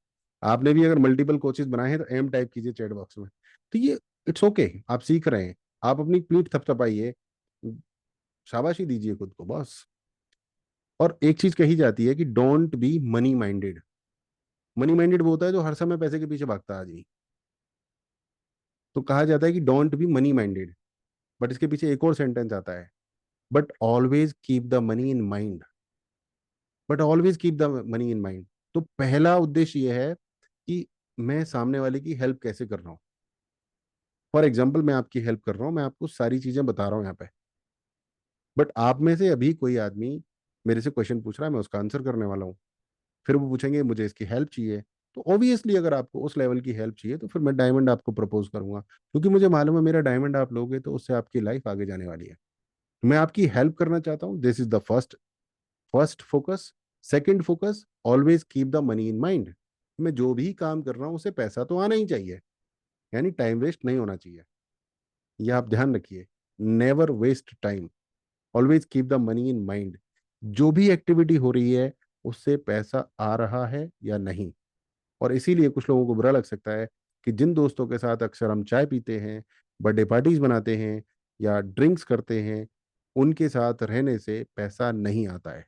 आपने भी अगर मल्टीपल कोचेस बनाए हैं तो एम टाइप कीजिए चैट बॉक्स में। तो ये इट्स ओके, आप सीख रहे हैं। आप अपनी पीठ थपथपाइए, शाबाशी दीजिए खुद को बस। और एक चीज कही जाती है कि don't be money minded. Money minded वो होता है जो हर समय पैसे के पीछे भागता है आदमी। तो कहा जाता है कि don't be money minded, but इसके पीछे एक और सेंटेंस आता है, but always keep the money in mind. But always keep the money in mind. तो पहला उद्देश्य ये है कि मैं सामने वाले की हेल्प कैसे कर रहा हूँ। फॉर एग्जाम्पल मैं आपकी हेल्प कर रहा हूँ, मैं आपको सारी चीजें बता रहा हूँ यहाँ पे, बट आप में से अभी कोई आदमी मेरे से क्वेश्चन पूछ रहा है, मैं उसका आंसर करने वाला हूँ। फिर वो पूछेंगे मुझे इसकी हेल्प चाहिए। तो ऑब्वियसली अगर आपको उस लेवल की हेल्प चाहिए तो फिर मैं डायमंड आपको प्रपोज करूंगा, क्योंकि मुझे मालूम है मेरा डायमंड आप लोगे तो उससे आपकी लाइफ आगे जाने वाली है। मैं आपकी हेल्प करना चाहता हूँ, this is the first first focus. Second focus, always keep the money in mind. में जो भी काम कर रहा हूँ उसे पैसा तो आना ही चाहिए, यानी टाइम वेस्ट नहीं होना चाहिए। यह आप ध्यान रखिए, never waste time, always keep the money in mind. जो भी एक्टिविटी हो रही है उससे पैसा आ रहा है या नहीं। और इसीलिए कुछ लोगों को बुरा लग सकता है कि जिन दोस्तों के साथ अक्सर हम चाय पीते हैं, बर्थडे पार्टीज बनाते हैं या ड्रिंक्स करते हैं, उनके साथ रहने से पैसा नहीं आता है।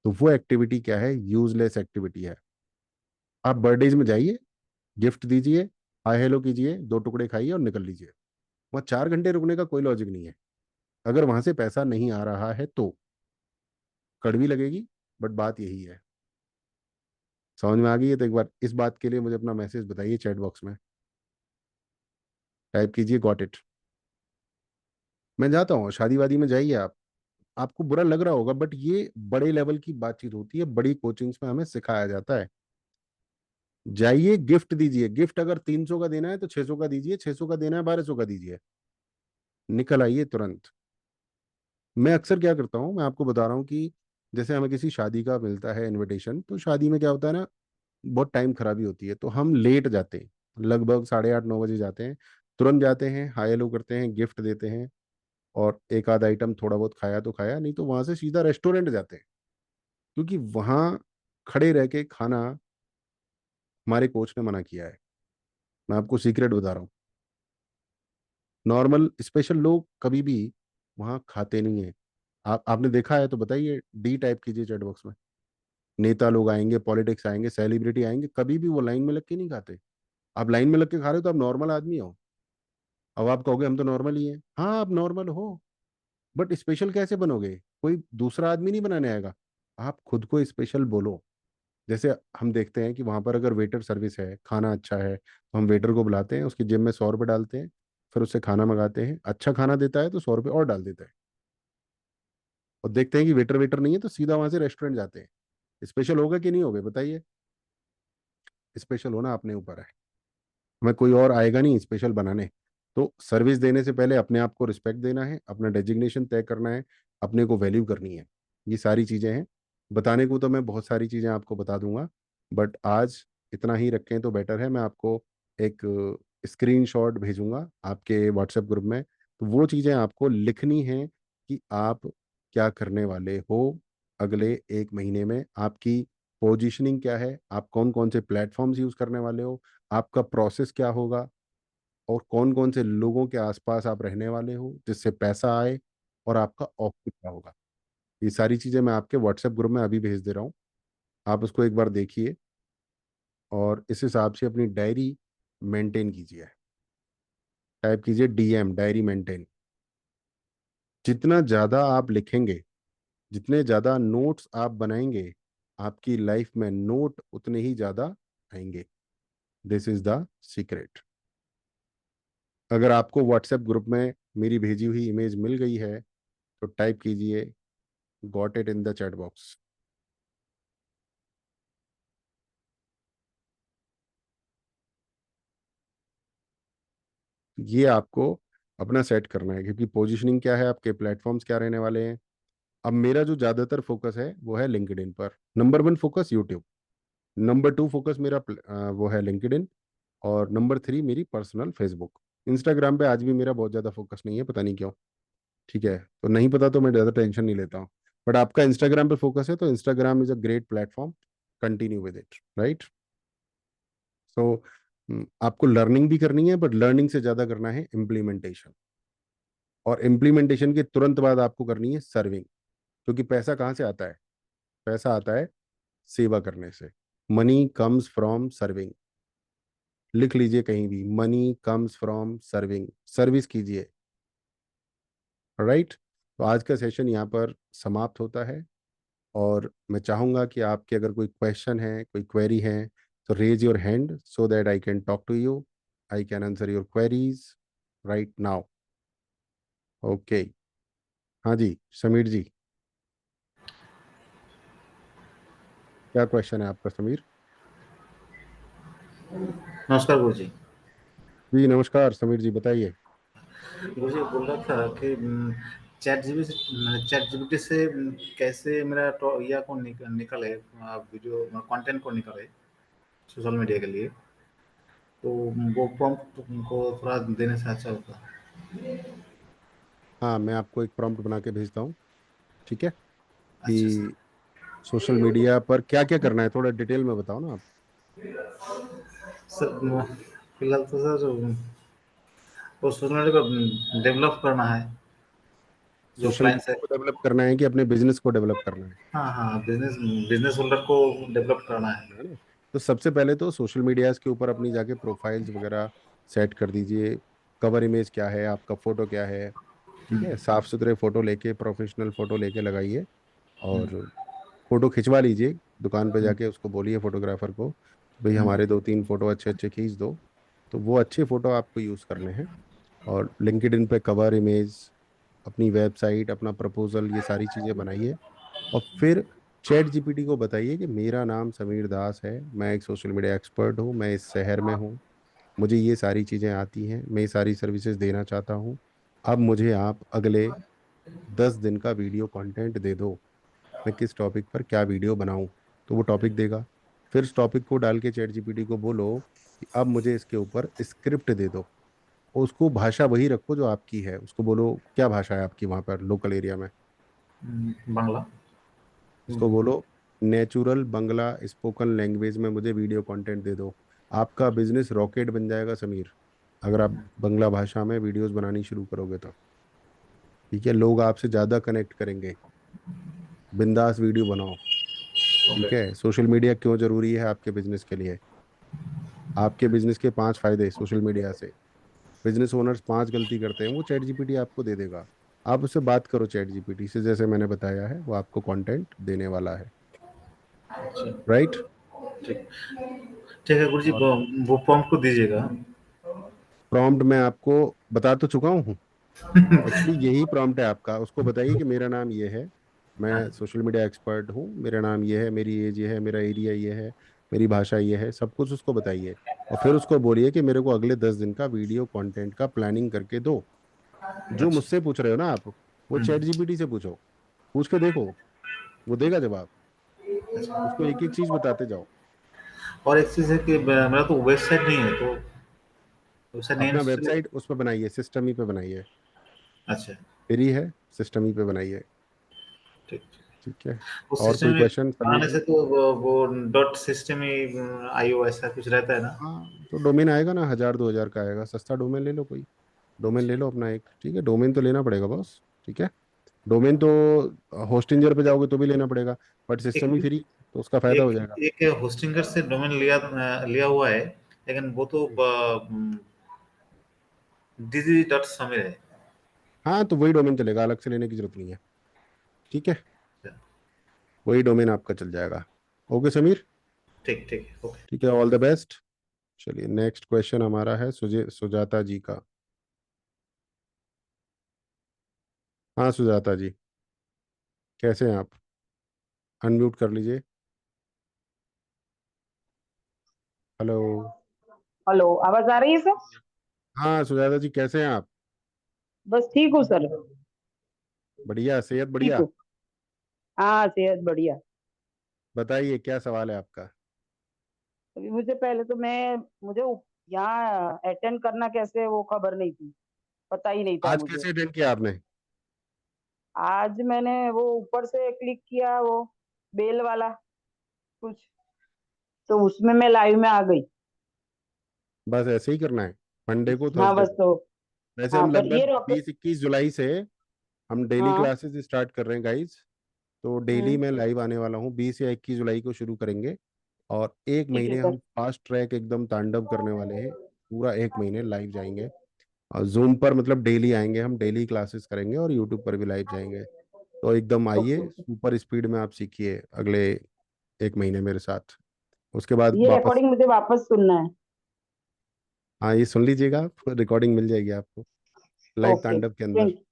तो वो एक्टिविटी क्या है? यूजलेस एक्टिविटी है। आप बर्थडेज में जाइए, गिफ्ट दीजिए, हाय हेलो कीजिए, दो टुकड़े खाइए और निकल लीजिए। वहाँ 4 घंटे रुकने का कोई लॉजिक नहीं है। अगर वहां से पैसा नहीं आ रहा है तो कड़वी लगेगी, बट बात यही है। समझ में आ गई है? तो एक बार इस बात के लिए मुझे अपना मैसेज बताइए चैट बॉक्स में, टाइप कीजिए गॉट इट। मैं जाता हूँ, शादी वादी में जाइए आप। आपको बुरा लग रहा होगा बट ये बड़े लेवल की बातचीत होती है, बड़ी कोचिंग्स में हमें सिखाया जाता है। जाइए, गिफ्ट दीजिए। गिफ्ट अगर 300 का देना है तो 600 का दीजिए, 600 का देना है 1200 का दीजिए। निकल आइए तुरंत। मैं अक्सर क्या करता हूँ, मैं आपको बता रहा हूँ कि जैसे हमें किसी शादी का मिलता है इनविटेशन, तो शादी में क्या होता है ना, बहुत टाइम खराबी होती है, तो हम लेट जाते हैं, लगभग 8:30-9 बजे जाते हैं। तुरंत जाते हैं, हाय हेलो करते हैं, गिफ्ट देते हैं, और एक आध आइटम थोड़ा बहुत खाया तो खाया, नहीं तो वहां से सीधा रेस्टोरेंट जाते हैं। क्योंकि वहां खड़े रह के खाना हमारे कोच ने मना किया है। मैं आपको सीक्रेट बता रहा हूँ, नॉर्मल स्पेशल लोग कभी भी वहां खाते नहीं है। आपने देखा है तो बताइए, डी टाइप कीजिए चैट बॉक्स में। नेता लोग आएंगे, पॉलिटिक्स आएंगे, सेलिब्रिटी आएंगे, कभी भी वो लाइन में लग के नहीं खाते। आप लाइन में लग के खा रहे हो तो आप नॉर्मल आदमी हो। अब आप कहोगे हम तो नॉर्मल ही हैं, हाँ आप नॉर्मल हो, बट स्पेशल कैसे बनोगे? कोई दूसरा आदमी नहीं बनाने आएगा, आप खुद को स्पेशल बोलो। जैसे हम देखते हैं कि वहां पर अगर वेटर सर्विस है, खाना अच्छा है, तो हम वेटर को बुलाते हैं, उसकी जेब में 100 रुपये डालते हैं, फिर उससे खाना मंगाते हैं। अच्छा खाना देता है तो 100 रुपये और डाल देता है। और देखते हैं कि वेटर वेटर नहीं है तो सीधा वहां से रेस्टोरेंट जाते हैं। स्पेशल होगा कि नहीं होगा बताइए? स्पेशल होना अपने ऊपर है, हमें कोई और आएगा नहीं स्पेशल बनाने। तो सर्विस देने से पहले अपने आप को रिस्पेक्ट देना है, अपना डेजिग्नेशन तय करना है, अपने को वैल्यू करनी है। ये सारी चीज़ें हैं। बताने को तो मैं बहुत सारी चीज़ें आपको बता दूंगा, बट आज इतना ही रखें तो बेटर है। मैं आपको एक स्क्रीनशॉट भेजूंगा आपके व्हाट्सएप ग्रुप में, तो वो चीज़ें आपको लिखनी है कि आप क्या करने वाले हो अगले 1 महीने में, आपकी पोजीशनिंग क्या है, आप कौन कौन से प्लेटफॉर्म्स यूज़ करने वाले हो, आपका प्रोसेस क्या होगा, और कौन कौन से लोगों के आसपास आप रहने वाले हो जिससे पैसा आए, और आपका ऑफिस क्या होगा। ये सारी चीज़ें मैं आपके व्हाट्सएप ग्रुप में अभी भेज दे रहा हूँ, आप उसको एक बार देखिए और इस हिसाब से अपनी डायरी मेंटेन कीजिए। टाइप कीजिए डीएम, डायरी मेंटेन। जितना ज़्यादा आप लिखेंगे, जितने ज़्यादा नोट्स आप बनाएंगे, आपकी लाइफ में नोट उतने ही ज़्यादा आएंगे। This is the secret. अगर आपको व्हाट्सएप ग्रुप में मेरी भेजी हुई इमेज मिल गई है तो टाइप कीजिए got it in the chat box. ये आपको अपना सेट करना है, क्योंकि पोजीशनिंग क्या है, आपके प्लेटफॉर्म्स क्या रहने वाले हैं। अब मेरा जो ज़्यादातर फोकस है वो है लिंक्डइन पर। Number 1 focus YouTube, number 2 focus मेरा वो है लिंक्डइन, और नंबर 3 मेरी पर्सनल फेसबुक। इंस्टाग्राम पे आज भी मेरा बहुत ज़्यादा फोकस नहीं है, पता नहीं क्यों। ठीक है, तो नहीं पता तो मैं ज़्यादा टेंशन नहीं लेता हूँ। बट आपका इंस्टाग्राम पे फोकस है तो Instagram is a great platform, continue with it, right? So आपको लर्निंग भी करनी है, बट लर्निंग से ज़्यादा करना है इम्प्लीमेंटेशन। और इम्प्लीमेंटेशन के तुरंत बाद आपको करनी है सर्विंग। क्योंकि पैसा कहाँ से आता है? पैसा आता है सेवा करने से। Money comes from serving. लिख लीजिए कहीं भी, money comes from serving. Service कीजिए, राइट? तो आज का सेशन यहाँ पर समाप्त होता है, और मैं चाहूंगा कि आपके अगर कोई क्वेश्चन है, कोई क्वेरी है, तो raise your hand so that I can talk to you, I can answer your queries right now. Okay, हाँ जी समीर जी, क्या क्वेश्चन है आपका समीर? नमस्कार गुरु जी। जी नमस्कार समीर जी, बताइए। गुरु जी बोल रहा था कि चैट जीपीटी से कैसे मेरा या को निकले वीडियो कंटेंट को निकले। सोशल मीडिया के लिए, तो वो प्रॉम्प्ट को थोड़ा देने से अच्छा होता। हाँ, मैं आपको एक प्रॉम्प्ट बना के भेजता हूँ, ठीक है, अच्छा सर। कि सोशल मीडिया पर क्या क्या करना है, थोड़ा डिटेल में बताओ ना आप। सर फिलहाल तो सर वो सोशल मीडिया को डेवलप करना है, जो सोशल क्लाइंट्स मीडिया है। को डेवलप करना है कि अपने बिजनेस को डेवलप करना हाँ हाँ, बिजनेस बिजनेस होल्डर को डेवलप करना है। है ना? तो सबसे पहले तो सोशल मीडियाज के ऊपर अपनी जाके प्रोफाइल्स वगैरह सेट कर दीजिए। कवर इमेज क्या है, आपका फोटो क्या है, ठीक है, साफ सुथरे फोटो लेके, प्रोफेशनल फोटो लेके लगाइए। हम्म, और फोटो खिंचवा लीजिए, दुकान पे हम्म, जाके उसको बोलिए फोटोग्राफर को, भाई हम्म, हमारे 2-3 फोटो अच्छे अच्छे खींच दो। तो वो अच्छे फोटो आपको यूज़ करने हैं। और लिंक्डइन पे कवर इमेज, अपनी वेबसाइट, अपना प्रपोजल, ये सारी चीज़ें बनाइए। और फिर चैट जीपीटी को बताइए कि मेरा नाम समीर दास है, मैं एक सोशल मीडिया एक्सपर्ट हूँ, मैं इस शहर में हूँ, मुझे ये सारी चीज़ें आती हैं, मैं ये सारी सर्विसेज देना चाहता हूँ। अब मुझे आप अगले 10 दिन का वीडियो कंटेंट दे दो, मैं किस टॉपिक पर क्या वीडियो बनाऊं। तो वो टॉपिक देगा। फिर उस टॉपिक को डाल के चैट जीपीटी को बोलो कि अब मुझे इसके ऊपर स्क्रिप्ट दे दो। और उसको भाषा वही रखो जो आपकी है, उसको बोलो क्या भाषा है आपकी वहाँ पर लोकल एरिया में। बांग्ला। उसको हम्म, बोलो नेचुरल बंगला स्पोकन लैंग्वेज में मुझे वीडियो कंटेंट दे दो। आपका बिजनेस रॉकेट बन जाएगा समीर, अगर आप बंगला भाषा में वीडियोस बनानी शुरू करोगे तो। ठीक है, लोग आपसे ज़्यादा कनेक्ट करेंगे। बिंदास वीडियो बनाओ। ओके। ठीक है, सोशल मीडिया क्यों जरूरी है आपके बिजनेस के लिए। आपके बिजनेस के 5 फायदे सोशल मीडिया से। बिजनेस ओनर्स 5 गलती करते हैं, वो चैट जीपीटी आपको दे देगा। आप उससे बात करो चैट जीपीटी से, जैसे मैंने बताया है, वो आपको कंटेंट देने वाला है। अच्छा, राइट। ठीक। ठीक है गुरु जी, और वो प्रॉम्प्ट को दीजिएगा। प्रॉम्प्ट मैं आपको बता तो चुका हूँ। एक्चुअली यही प्रॉम्प्ट है आपका, उसको बताइए कि मेरा नाम ये है, मैं हाँ, सोशल मीडिया एक्सपर्ट हूँ, मेरा नाम ये है, मेरी एज ये है, मेरा एरिया ये है, मेरी भाषा ये है, सब कुछ उसको बताइए। और फिर उसको बोलिए कि मेरे को अगले 10 दिन का वीडियो कंटेंट का प्लानिंग करके दो। जो अच्छा। मुझसे पूछ रहे हो ना आप, वो चैट जीपीटी से पूछो, पूछ के देखो, वो देगा जवाब। उसको एक एक चीज बताते जाओ। और एक चीज़ है कि मेरा तो वेबसाइट नहीं है, तो वेबसाइट नेम अपना से। वेबसाइट उस पर बनाइए, सिस्टम ही पे बनाइए। अच्छा, फ्री है, सिस्टम ही पे बनाइए। ठीक। ठीक है। वो और सिस्टम कोई में क्वेश्चन समीर बनाने जी? से तो वो डॉट सिस्टम ही आईओ ऐसा कुछ रहता है ना। हाँ, तो डोमेन आएगा ना, 1000-2000 का आएगा, सस्ता डोमेन ले लो कोई। डोमेन ले लो अपना एक, ठीक है, डोमेन तो लेना पड़ेगा बॉस। ठीक है, डोमेन तो होस्टिंजर पे जाओगे तो भी लेना पड़ेगा, बट सिस्टम ही एक फ्री, तो उसका फायदा हो एक जाएगा। एक होस्टिंगर से डोमेन लिया हुआ है, लेकिन वो तो डीजी डॉट समीर है। हाँ, तो वही डोमेन चलेगा, अलग से लेने की जरूरत नहीं है। ठीक है, वही डोमेन आपका चल जाएगा। ओके समीर। ठीक ठीक है, ओके। ठीक है, ऑल द बेस्ट। चलिए, नेक्स्ट क्वेश्चन हमारा है सुजाता जी का। हाँ सुजाता जी, कैसे हैं आप? अनम्यूट कर लीजिए। हेलो। हेलो, आवाज आ रही है सर? हाँ सुजाता जी, कैसे हैं आप? बस ठीक हूँ सर। बढ़िया, सेहत ठीक बढ़िया? हूँ। हाँ, सेहत बढ़िया। बताइए क्या सवाल है आपका। अभी मुझे पहले तो मुझे यहाँ अटेंड करना कैसे है वो खबर नहीं थी, पता ही नहीं था आज मुझे। कैसे अटेंड किया आपने? आज मैंने वो ऊपर से क्लिक किया, वो बेल वाला कुछ, तो उसमें मैं लाइव में आ गई। बस ऐसे ही करना है, मंडे को, हाँ थर्सडे बस को। तो। वैसे हाँ हम पर ये लगभग रॉकेट। 20-21 जुलाई से हम डेली हाँ। क्लासेस स्टार्ट कर रहे हैं गाइज। तो डेली मैं लाइव आने वाला हूँ, 20 या 21 जुलाई को शुरू करेंगे। और एक ठीक है महीने सर। हम फास्ट ट्रैक एकदम तांडव करने वाले हैं। पूरा एक महीने लाइव जाएंगे। और जूम पर मतलब डेली आएंगे, हम डेली क्लासेस करेंगे, और यूट्यूब पर भी लाइव जाएंगे। तो एकदम ओके आइए, ओके। सुपर स्पीड में आप सीखिए अगले एक महीने मेरे साथ। उसके बाद ये वापस। रिकॉर्डिंग मुझे वापस सुनना है। हाँ, ये सुन लीजिएगा आप, रिकॉर्डिंग मिल जाएगी आपको लाइव ओके तांडव के अंदर। थैंक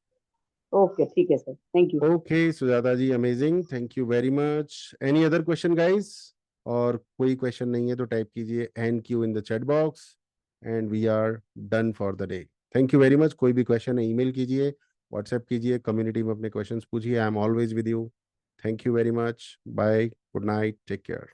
ओके ठीक है sir, thank you. Okay Sujata ji, amazing, thank you very much. Any other question guys? और कोई क्वेश्चन नहीं है तो टाइप कीजिए N Q in the chat box, and we are done for the day. Thank you very much. कोई भी question है, email कीजिए, व्हाट्सएप कीजिए, कम्युनिटी में अपने क्वेश्चंस पूछिए, I am always with you. Thank you very much, bye, good night, take care.